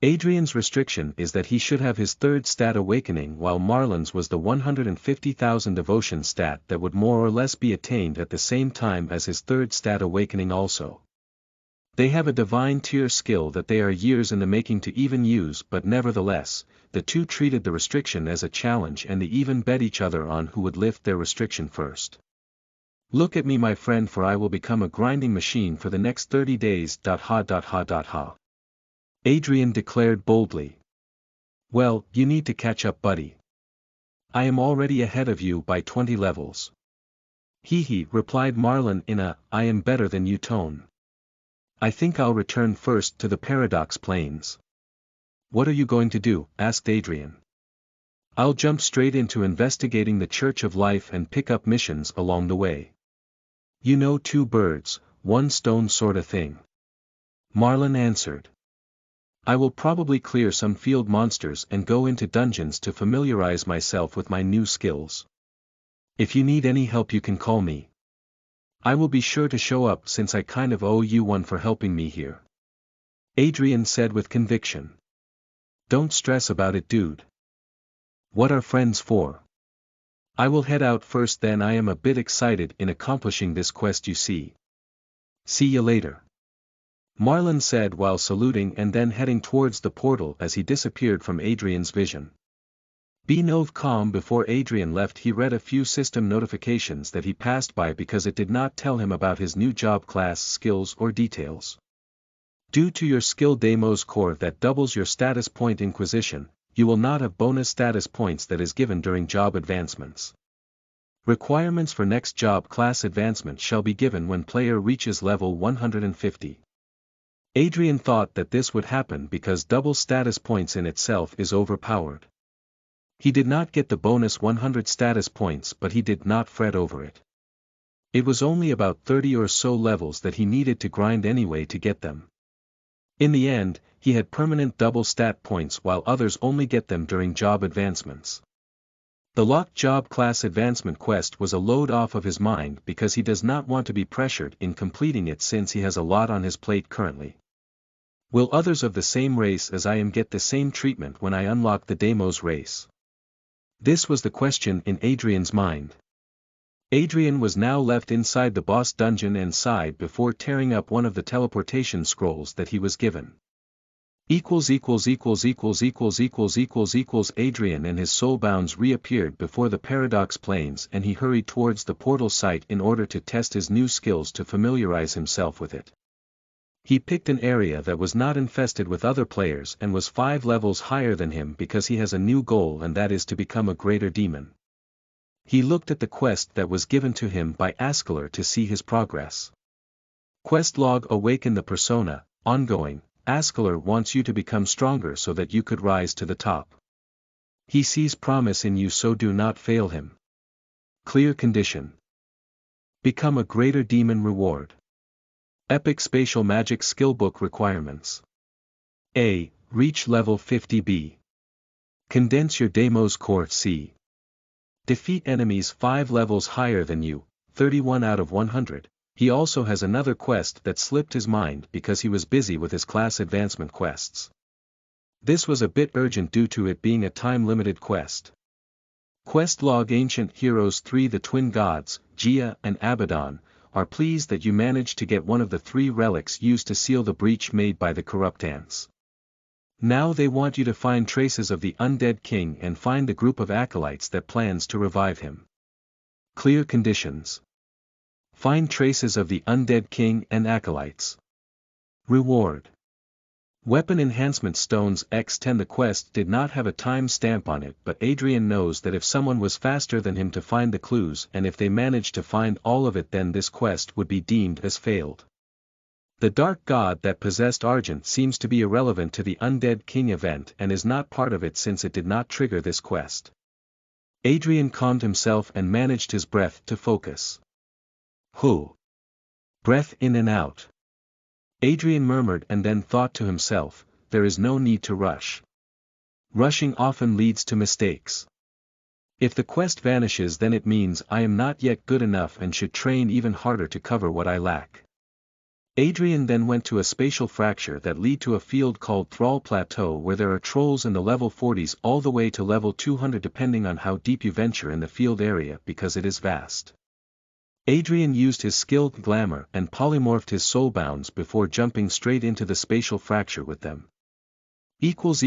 Adrian's restriction is that he should have his third stat awakening, while Marlon's was the 150,000 devotion stat that would more or less be attained at the same time as his third stat awakening also. They have a divine tier skill that they are years in the making to even use, but nevertheless, the two treated the restriction as a challenge and they even bet each other on who would lift their restriction first. Look at me, my friend, for I will become a grinding machine for the next 30 days. Adrian declared boldly. Well, you need to catch up, buddy. I am already ahead of you by 20 levels. Hee, replied Marlon in a, I am better than you tone. I think I'll return first to the Paradox Plains. What are you going to do? Asked Adrian. I'll jump straight into investigating the Church of Life and pick up missions along the way. You know, 2 birds, 1 stone sorta thing. Marlon answered. I will probably clear some field monsters and go into dungeons to familiarize myself with my new skills. If you need any help, you can call me. I will be sure to show up, since I kind of owe you one for helping me here. Adrian said with conviction. Don't stress about it, dude. What are friends for? I will head out first then. I am a bit excited in accomplishing this quest, you see. See you later. Marlon said while saluting and then heading towards the portal as he disappeared from Adrian's vision. Calm. Before Adrian left, he read a few system notifications that he passed by because it did not tell him about his new job class, skills or details. Due to your skill Deimos core that doubles your status point Inquisition, you will not have bonus status points that is given during job advancements. Requirements for next job class advancement shall be given when player reaches level 150. Adrian thought that this would happen because double status points in itself is overpowered. He did not get the bonus 100 status points, but he did not fret over it. It was only about 30 or so levels that he needed to grind anyway to get them. In the end, he had permanent double stat points while others only get them during job advancements. The locked job class advancement quest was a load off of his mind because he does not want to be pressured in completing it since he has a lot on his plate currently. Will others of the same race as I am get the same treatment when I unlock the Deimos race? This was the question in Adrian's mind. Adrian was now left inside the boss dungeon and sighed before tearing up one of the teleportation scrolls that he was given. Adrian and his soulbounds reappeared before the Paradox Plains and he hurried towards the portal site in order to test his new skills to familiarize himself with it. He picked an area that was not infested with other players and was 5 levels higher than him because he has a new goal, and that is to become a greater demon. He looked at the quest that was given to him by Askelair to see his progress. Quest log: Awaken the persona, ongoing. Askelair wants you to become stronger so that you could rise to the top. He sees promise in you, so do not fail him. Clear condition. Become a greater demon. Reward. Epic Spatial Magic Skillbook requirements. A. Reach level 50. B. Condense your Deimos core. C. Defeat enemies 5 levels higher than you. 31 out of 100. He also has another quest that slipped his mind because he was busy with his class advancement quests. This was a bit urgent due to it being a time-limited quest. Quest log: Ancient Heroes 3. The twin gods, Gia and Abaddon, are pleased that you managed to get one of the 3 relics used to seal the breach made by the corrupt ants. Now they want you to find traces of the undead king and find the group of acolytes that plans to revive him. Clear conditions. Find traces of the undead king and acolytes. Reward. Weapon Enhancement Stones X10. The quest did not have a time stamp on it, but Adrian knows that if someone was faster than him to find the clues and if they managed to find all of it, then this quest would be deemed as failed. The dark god that possessed Argent seems to be irrelevant to the Undead King event and is not part of it since it did not trigger this quest. Adrian calmed himself and managed his breath to focus. Whew. Breath in and out. Adrian murmured and then thought to himself, there is no need to rush. Rushing often leads to mistakes. If the quest vanishes, then it means I am not yet good enough and should train even harder to cover what I lack. Adrian then went to a spatial fracture that lead to a field called Thrall Plateau, where there are trolls in the level 40s all the way to level 200 depending on how deep you venture in the field area because it is vast. Adrian used his skill Glamour and polymorphed his soulbounds before jumping straight into the spatial fracture with them. Equals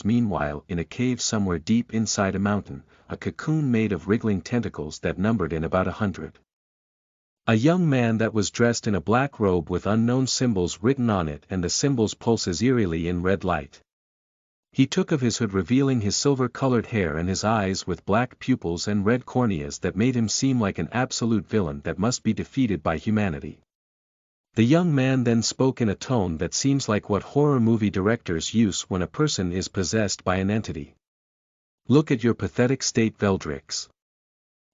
Meanwhile, in a cave somewhere deep inside a mountain, a cocoon made of wriggling tentacles that numbered in about 100. A young man that was dressed in a black robe with unknown symbols written on it, and the symbols pulses eerily in red light. He took of his hood, revealing his silver-colored hair and his eyes with black pupils and red corneas that made him seem like an absolute villain that must be defeated by humanity. The young man then spoke in a tone that seems like what horror movie directors use when a person is possessed by an entity. Look at your pathetic state, Veldrix.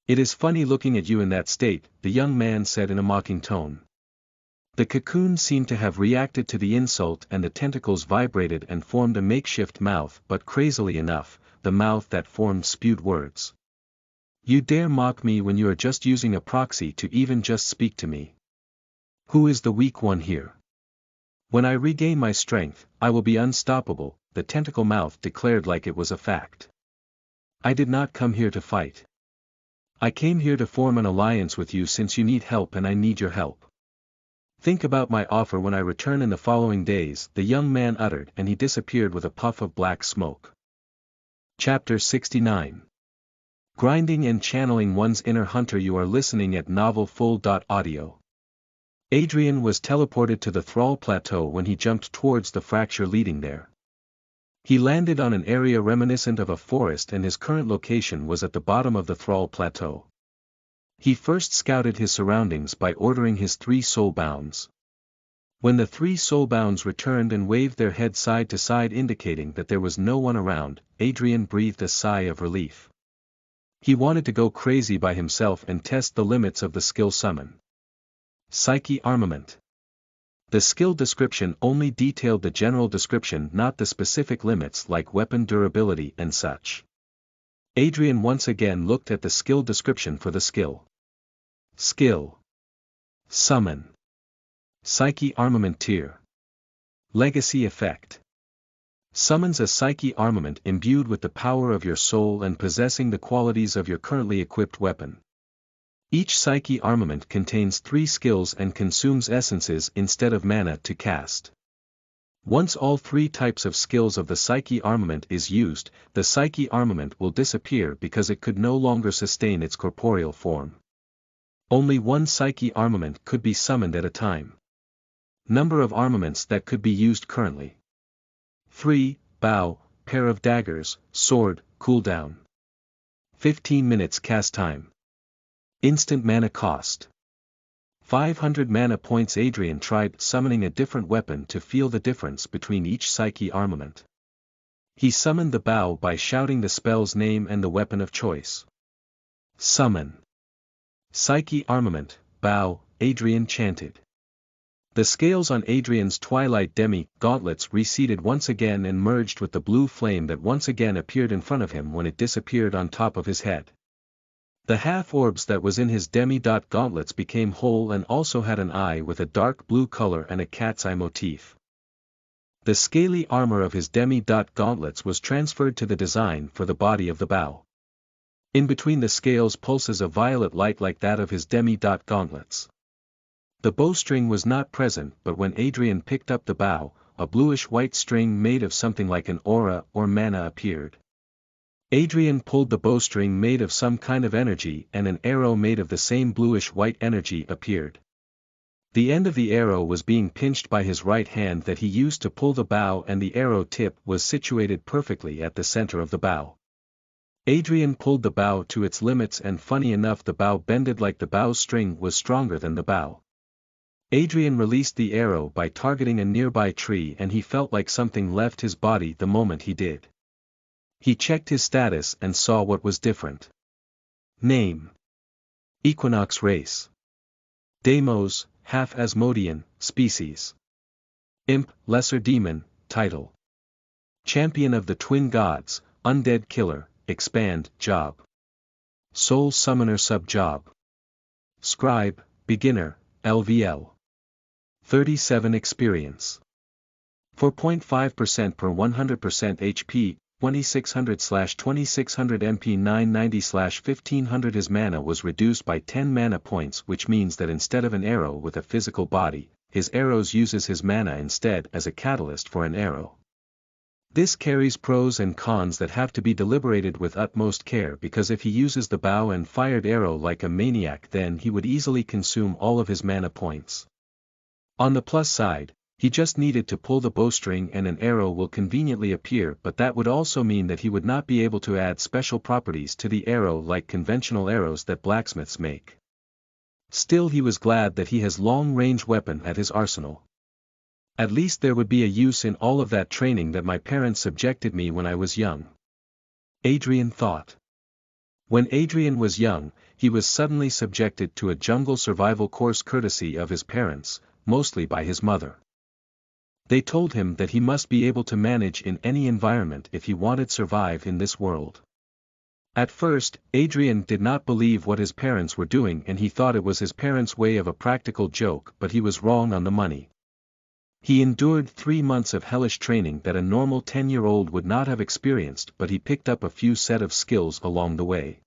It is funny looking at you in that state, the young man said in a mocking tone. The cocoon seemed to have reacted to the insult and the tentacles vibrated and formed a makeshift mouth, but crazily enough, the mouth that formed spewed words. You dare mock me when you are just using a proxy to even just speak to me? Who is the weak one here? When I regain my strength, I will be unstoppable, the tentacle mouth declared like it was a fact. I did not come here to fight. I came here to form an alliance with you since you need help and I need your help. Think about my offer when I return in the following days, the young man uttered, and he disappeared with a puff of black smoke. Chapter 69. Grinding and channeling one's inner hunter. You are listening at novelfull.audio. Adrian was teleported to the Thrall Plateau when he jumped towards the fracture leading there. He landed on an area reminiscent of a forest and his current location was at the bottom of the Thrall Plateau. He first scouted his surroundings by ordering his 3 soulbounds. When the 3 soulbounds returned and waved their heads side to side indicating that there was no one around, Adrian breathed a sigh of relief. He wanted to go crazy by himself and test the limits of the skill summon. Psyche Armament. The skill description only detailed the general description, not the specific limits like weapon durability and such. Adrian once again looked at the skill description for the skill. Skill. Summon. Psyche Armament Tier. Legacy Effect. Summons a psyche armament imbued with the power of your soul and possessing the qualities of your currently equipped weapon. Each psyche armament contains 3 skills and consumes essences instead of mana to cast. Once all 3 types of skills of the psyche armament is used, the psyche armament will disappear because it could no longer sustain its corporeal form. Only 1 psyche armament could be summoned at a time. Number of armaments that could be used currently. 3, bow, pair of daggers, sword, cooldown. 15 minutes cast time. Instant mana cost. 500 mana points. Adrian tried summoning a different weapon to feel the difference between each psyche armament. He summoned the bow by shouting the spell's name and the weapon of choice. Summon. Psyche armament, bow, Adrian chanted. The scales on Adrian's Twilight Demi gauntlets receded once again and merged with the blue flame that once again appeared in front of him when it disappeared on top of his head. The half-orbs that was in his demi-dot gauntlets became whole and also had an eye with a dark blue color and a cat's eye motif. The scaly armor of his demi-dot gauntlets was transferred to the design for the body of the bow. In between the scales pulses a violet light like that of his demi-dot gauntlets. The bowstring was not present, but when Adrian picked up the bow, a bluish-white string made of something like an aura or mana appeared. Adrian pulled the bowstring made of some kind of energy and an arrow made of the same bluish-white energy appeared. The end of the arrow was being pinched by his right hand that he used to pull the bow, and the arrow tip was situated perfectly at the center of the bow. Adrian pulled the bow to its limits, and funny enough the bow bended like the bow string was stronger than the bow. Adrian released the arrow by targeting a nearby tree, and he felt like something left his body the moment he did. He checked his status and saw what was different. Name: Equinox race. Deimos, half Asmodean, species. Imp, lesser demon, title. Champion of the Twin Gods, undead killer, expand, job. Soul summoner sub-job. Scribe, beginner, LVL. 37 experience. 4.5% per 100% HP, 2600/2600 MP 990/1500. His mana was reduced by 10 mana points, which means that instead of an arrow with a physical body, his arrows uses his mana instead as a catalyst for an arrow. This carries pros and cons that have to be deliberated with utmost care, because if he uses the bow and fired arrow like a maniac, then he would easily consume all of his mana points. On the plus side, he just needed to pull the bowstring and an arrow will conveniently appear, but that would also mean that he would not be able to add special properties to the arrow like conventional arrows that blacksmiths make. Still, he was glad that he has long-range weapon at his arsenal. At least there would be a use in all of that training that my parents subjected me when I was young. Adrian thought. When Adrian was young, he was suddenly subjected to a jungle survival course courtesy of his parents, mostly by his mother. They told him that he must be able to manage in any environment if he wanted to survive in this world. At first, Adrian did not believe what his parents were doing, and he thought it was his parents' way of a practical joke, but he was wrong on the money. He endured 3 months of hellish training that a normal 10-year-old would not have experienced, but he picked up a few set of skills along the way.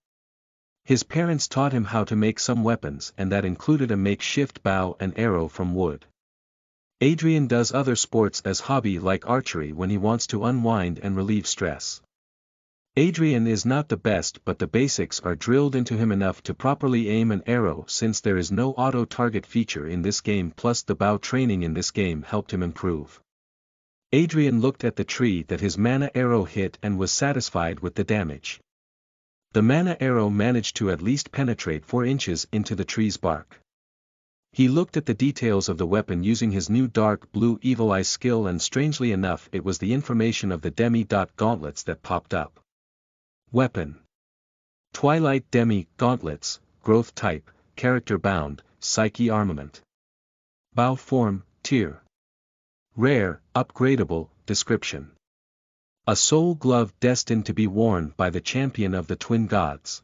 His parents taught him how to make some weapons, and that included a makeshift bow and arrow from wood. Adrian does other sports as hobby like archery when he wants to unwind and relieve stress. Adrian is not the best, but the basics are drilled into him enough to properly aim an arrow, since there is no auto-target feature in this game, plus the bow training in this game helped him improve. Adrian looked at the tree that his mana arrow hit and was satisfied with the damage. The mana arrow managed to at least penetrate 4 inches into the tree's bark. He looked at the details of the weapon using his new dark blue evil eye skill, and strangely enough it was the information of the demi-dot gauntlets that popped up. Weapon: Twilight Demi gauntlets, growth type, character bound, psyche armament. Bow form, tier. Rare, upgradable, description. A soul glove destined to be worn by the champion of the Twin Gods.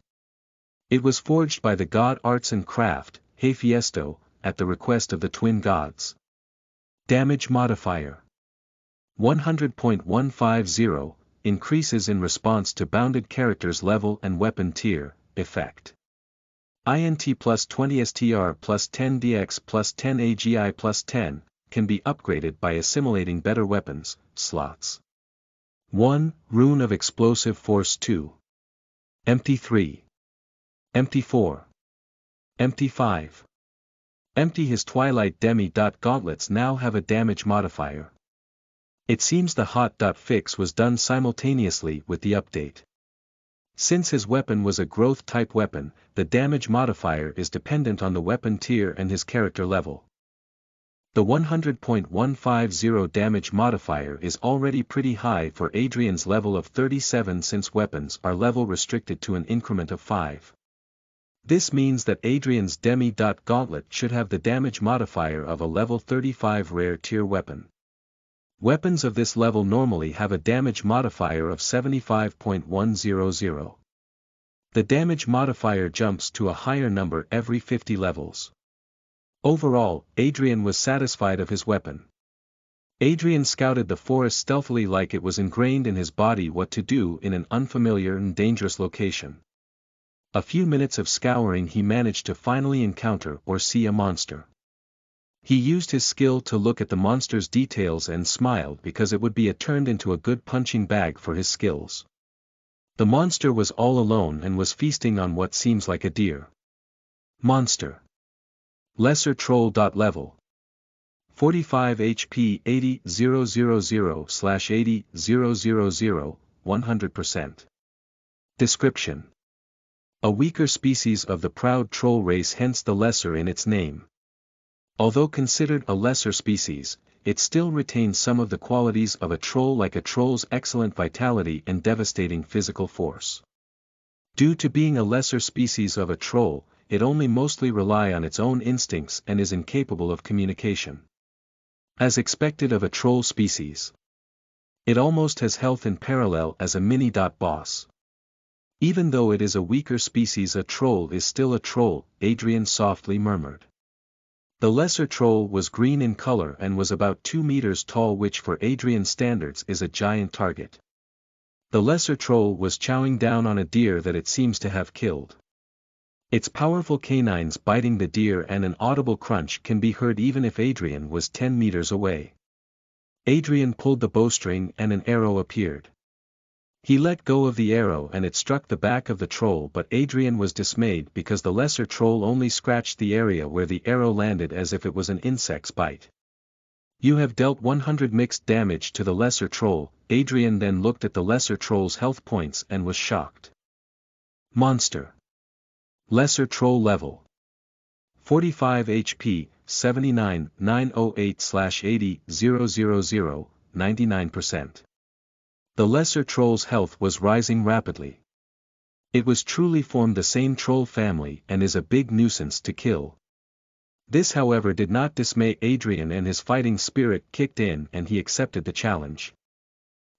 It was forged by the god Arts and Craft, Hephaesto, at the request of the Twin Gods. Damage modifier: 100.150, increases in response to bounded character's level and weapon tier, effect. INT plus 20 STR plus 10 DX plus 10 AGI plus 10, can be upgraded by assimilating better weapons, slots. 1. Rune of Explosive Force 2. Empty 3. Empty 4. Empty 5. Empty. His Twilight Demi-dot gauntlets now have a damage modifier. It seems the hot fix was done simultaneously with the update. Since his weapon was a growth-type weapon, the damage modifier is dependent on the weapon tier and his character level. The 100.150 damage modifier is already pretty high for Adrian's level of 37, since weapons are level restricted to an increment of 5. This means that Adrian's Demi-Gauntlet should have the damage modifier of a level 35 rare tier weapon. Weapons of this level normally have a damage modifier of 75.100. The damage modifier jumps to a higher number every 50 levels. Overall, Adrian was satisfied of his weapon. Adrian scouted the forest stealthily like it was ingrained in his body what to do in an unfamiliar and dangerous location. A few minutes of scouring he managed to finally encounter or see a monster. He used his skill to look at the monster's details and smiled because it would be turned into a good punching bag for his skills. The monster was all alone and was feasting on what seems like a deer. Monster. Lesser Troll. Level 45 HP 80,000/80,000, 100%. Description: a weaker species of the proud troll race, hence the lesser in its name. Although considered a lesser species, it still retains some of the qualities of a troll, like a troll's excellent vitality and devastating physical force. Due to being a lesser species of a troll, it only mostly relies on its own instincts and is incapable of communication. As expected of a troll species, it almost has health in parallel as a mini-boss. Even though it is a weaker species, a troll is still a troll, Adrian softly murmured. The lesser troll was green in color and was about 2 meters tall, which for Adrian standards is a giant target. The lesser troll was chowing down on a deer that it seems to have killed. Its powerful canines biting the deer and an audible crunch can be heard even if Adrian was 10 meters away. Adrian pulled the bowstring and an arrow appeared. He let go of the arrow and it struck the back of the troll, but Adrian was dismayed because the lesser troll only scratched the area where the arrow landed as if it was an insect's bite. You have dealt 100 mixed damage to the lesser troll. Adrian then looked at the lesser troll's health points and was shocked. Monster. Lesser Troll. Level 45 HP 79,908/80,000, 99%. The lesser troll's health was rising rapidly. It was truly formed the same troll family and is a big nuisance to kill. This, however, did not dismay Adrian, and his fighting spirit kicked in and he accepted the challenge.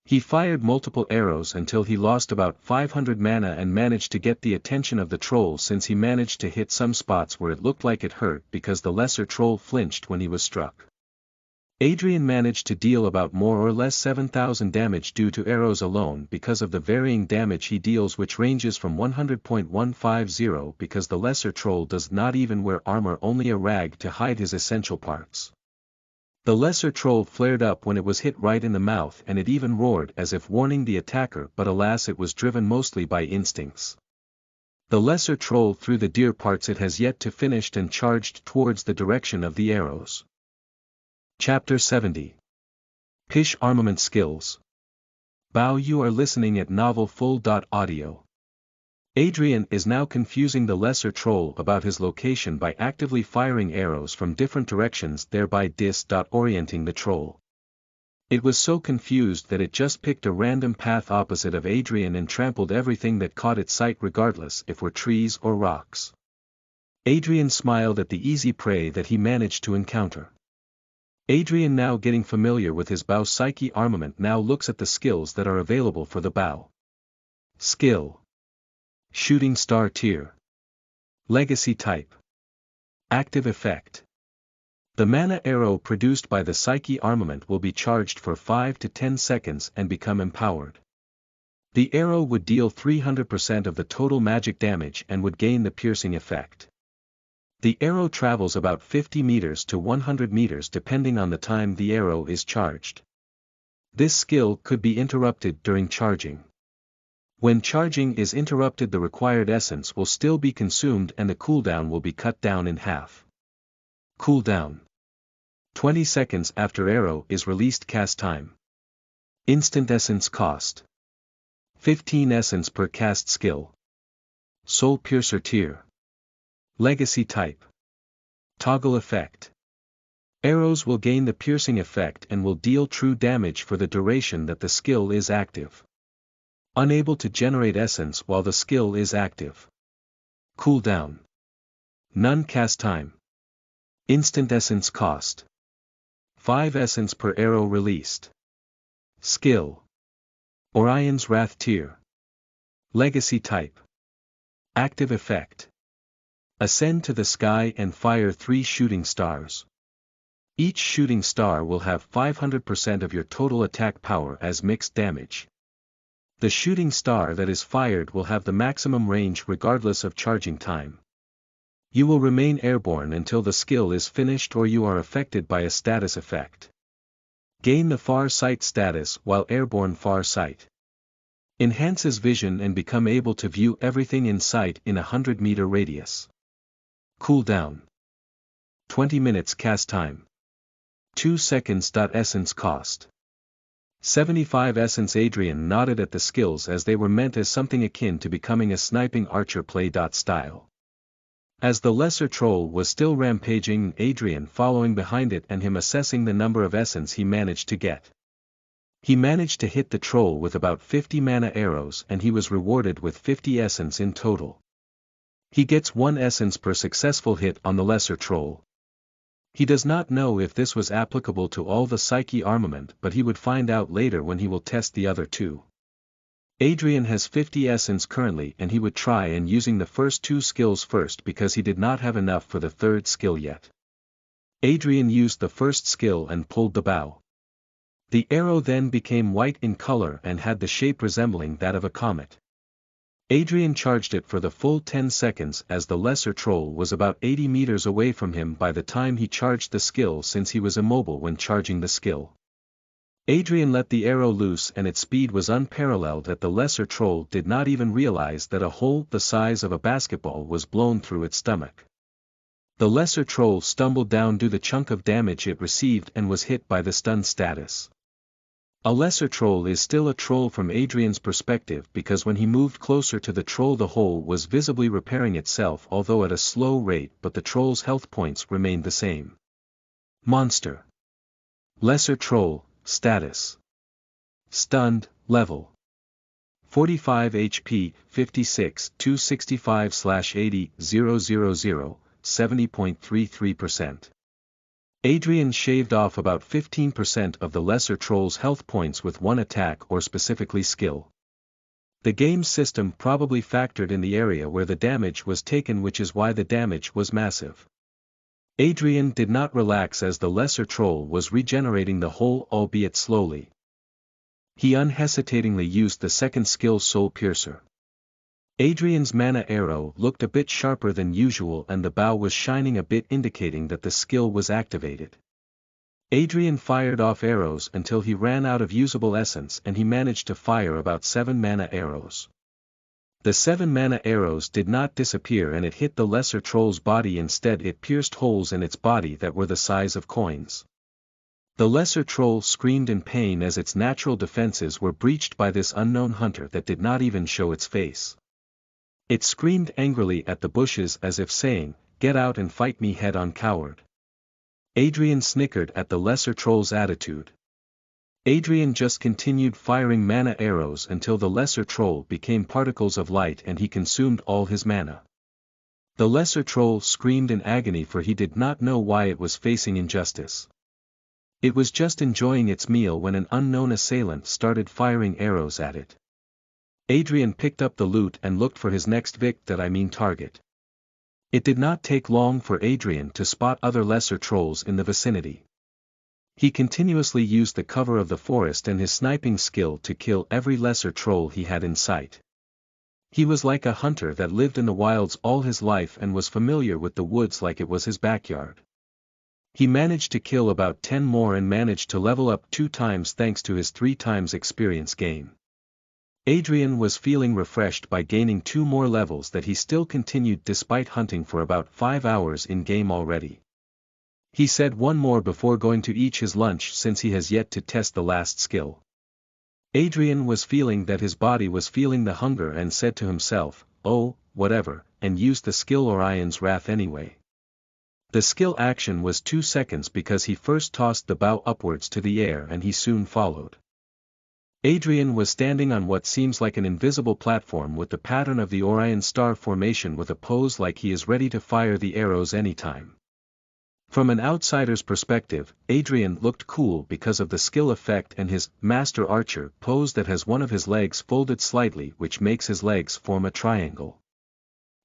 He fired multiple arrows until he lost about 500 mana and managed to get the attention of the troll, since he managed to hit some spots where it looked like it hurt because the lesser troll flinched when he was struck. Adrian managed to deal about more or less 7,000 damage due to arrows alone because of the varying damage he deals, which ranges from 100.150 because the lesser troll does not even wear armor, only a rag to hide his essential parts. The lesser troll flared up when it was hit right in the mouth, and it even roared as if warning the attacker, but alas, it was driven mostly by instincts. The lesser troll threw the deer parts it has yet to finish and charged towards the direction of the arrows. Chapter 70. Pish Armament Skills. Bow. You are listening at novelfull.audio. Adrian is now confusing the lesser troll about his location by actively firing arrows from different directions, thereby disorienting the troll. It was so confused that it just picked a random path opposite of Adrian and trampled everything that caught its sight, regardless if were trees or rocks. Adrian smiled at the easy prey that he managed to encounter. Adrian, now getting familiar with his bow psyche armament, now looks at the skills that are available for the bow. Skill. Shooting Star Tier. Legacy Type. Active Effect. The mana arrow produced by the Psyche armament will be charged for 5 to 10 seconds and become empowered. The arrow would deal 300% of the total magic damage and would gain the piercing effect. The arrow travels about 50 meters to 100 meters depending on the time the arrow is charged. This skill could be interrupted during charging. When charging is interrupted, the required essence will still be consumed and the cooldown will be cut down in half. Cooldown. 20 seconds after arrow is released. Cast time. Instant essence cost. 15 essence per cast. Skill. Soul Piercer Tier. Legacy Type. Toggle Effect. Arrows will gain the piercing effect and will deal true damage for the duration that the skill is active. Unable to generate essence while the skill is active. Cooldown. None. Cast time. Instant essence cost. 5 essence per arrow released. Skill. Orion's Wrath tier. Legacy type. Active effect. Ascend to the sky and fire 3 shooting stars. Each shooting star will have 500% of your total attack power as mixed damage. The shooting star that is fired will have the maximum range regardless of charging time. You will remain airborne until the skill is finished or you are affected by a status effect. Gain the Far Sight status while airborne. Far Sight enhances vision and become able to view everything in sight in a 100-meter radius. Cooldown. 20 minutes. Cast time. 2 seconds. Essence cost. 75 essence. Adrian nodded at the skills as they were meant as something akin to becoming a sniping archer. Play. Style. As the lesser troll was still rampaging, Adrian following behind it and him assessing the number of essence he managed to get. He managed to hit the troll with about 50 mana arrows and he was rewarded with 50 essence in total. He gets 1 essence per successful hit on the lesser troll. He does not know if this was applicable to all the Psyche armament, but he would find out later when he will test the other 2. Adrian has 50 essence currently and he would try and using the first 2 skills first because he did not have enough for the 3rd skill yet. Adrian used the first skill and pulled the bow. The arrow then became white in color and had the shape resembling that of a comet. Adrian charged it for the full 10 seconds as the lesser troll was about 80 meters away from him by the time he charged the skill since he was immobile when charging the skill. Adrian let the arrow loose and its speed was unparalleled that the lesser troll did not even realize that a hole the size of a basketball was blown through its stomach. The lesser troll stumbled down due to the chunk of damage it received and was hit by the stun status. A lesser troll is still a troll from Adrian's perspective because when he moved closer to the troll the hole was visibly repairing itself although at a slow rate, but the troll's health points remained the same. Monster. Lesser troll, status. Stunned, level. 45 HP, 56, 265/80, 000, 70.33%. Adrian shaved off about 15% of the lesser troll's health points with 1 attack or specifically skill. The game system probably factored in the area where the damage was taken, which is why the damage was massive. Adrian did not relax as the lesser troll was regenerating the hole, albeit slowly. He unhesitatingly used the second skill, Soul Piercer. Adrian's mana arrow looked a bit sharper than usual and the bow was shining a bit, indicating that the skill was activated. Adrian fired off arrows until he ran out of usable essence and he managed to fire about 7 mana arrows. The 7 mana arrows did not disappear and it hit the lesser troll's body, instead it pierced holes in its body that were the size of coins. The lesser troll screamed in pain as its natural defenses were breached by this unknown hunter that did not even show its face. It screamed angrily at the bushes as if saying, "Get out and fight me head on, coward." Adrian snickered at the lesser troll's attitude. Adrian just continued firing mana arrows until the lesser troll became particles of light and he consumed all his mana. The lesser troll screamed in agony for he did not know why it was facing injustice. It was just enjoying its meal when an unknown assailant started firing arrows at it. Adrian picked up the loot and looked for his next target. It did not take long for Adrian to spot other lesser trolls in the vicinity. He continuously used the cover of the forest and his sniping skill to kill every lesser troll he had in sight. He was like a hunter that lived in the wilds all his life and was familiar with the woods like it was his backyard. He managed to kill about 10 more and managed to level up 2 times thanks to his 3 times experience gain. Adrian was feeling refreshed by gaining 2 more levels that he still continued despite hunting for about 5 hours in game already. He said 1 more before going to eat his lunch since he has yet to test the last skill. Adrian was feeling that his body was feeling the hunger and said to himself, "Oh, whatever," and used the skill Orion's Wrath anyway. The skill action was 2 seconds because he first tossed the bow upwards to the air and he soon followed. Adrian was standing on what seems like an invisible platform with the pattern of the Orion star formation with a pose like he is ready to fire the arrows anytime. From an outsider's perspective, Adrian looked cool because of the skill effect and his master archer pose that has one of his legs folded slightly, which makes his legs form a triangle.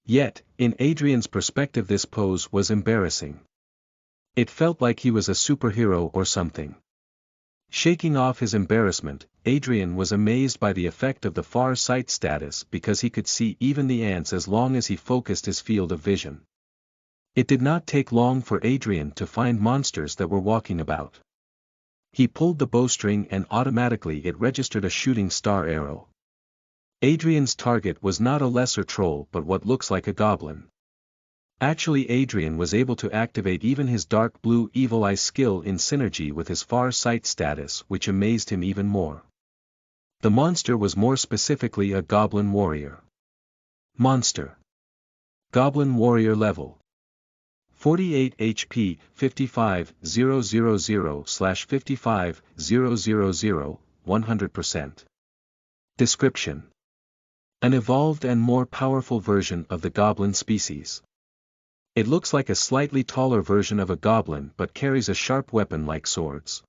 Yet, in Adrian's perspective, this pose was embarrassing. It felt like he was a superhero or something. Shaking off his embarrassment, Adrian was amazed by the effect of the far sight status because he could see even the ants as long as he focused his field of vision. It did not take long for Adrian to find monsters that were walking about. He pulled the bowstring and automatically it registered a shooting star arrow. Adrian's target was not a lesser troll but what looks like a goblin. Actually, Adrian was able to activate even his dark blue evil eye skill in synergy with his far sight status, which amazed him even more. The monster was more specifically a goblin warrior. Monster. Goblin warrior level. 48 HP, 55000/55000, 100%. Description. An evolved and more powerful version of the goblin species. It looks like a slightly taller version of a goblin but carries a sharp weapon like swords.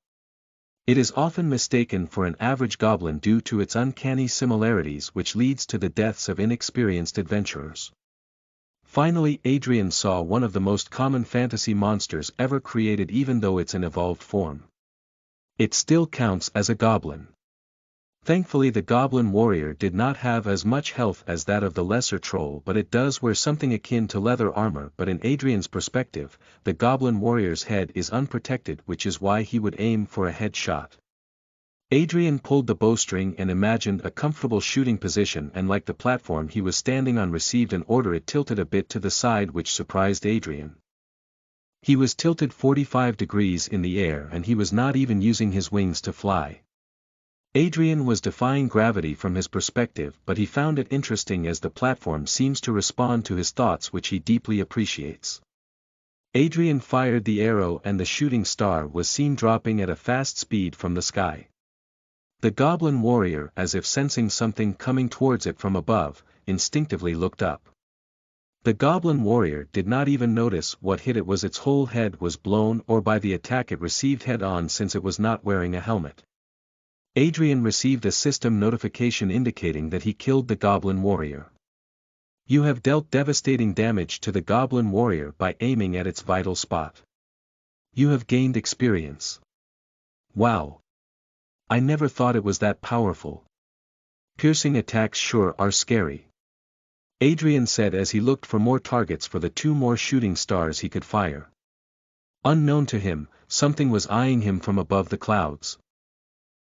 It is often mistaken for an average goblin due to its uncanny similarities, which leads to the deaths of inexperienced adventurers. Finally, Adrian saw one of the most common fantasy monsters ever created, even though it's an evolved form. It still counts as a goblin. Thankfully, the goblin warrior did not have as much health as that of the lesser troll, but it does wear something akin to leather armor. But in Adrian's perspective, the goblin warrior's head is unprotected, which is why he would aim for a headshot. Adrian pulled the bowstring and imagined a comfortable shooting position, and like the platform he was standing on received an order, it tilted a bit to the side, which surprised Adrian. He was tilted 45 degrees in the air and he was not even using his wings to fly. Adrian was defying gravity from his perspective, but he found it interesting as the platform seems to respond to his thoughts, which he deeply appreciates. Adrian fired the arrow and the shooting star was seen dropping at a fast speed from the sky. The goblin warrior, as if sensing something coming towards it from above, instinctively looked up. The goblin warrior did not even notice what hit it was its whole head was blown or by the attack it received head on, since it was not wearing a helmet. Adrian received a system notification indicating that he killed the goblin warrior. You have dealt devastating damage to the goblin warrior by aiming at its vital spot. You have gained experience. Wow. I never thought it was that powerful. Piercing attacks sure are scary. Adrian said as he looked for more targets for the 2 more shooting stars he could fire. Unknown to him, something was eyeing him from above the clouds.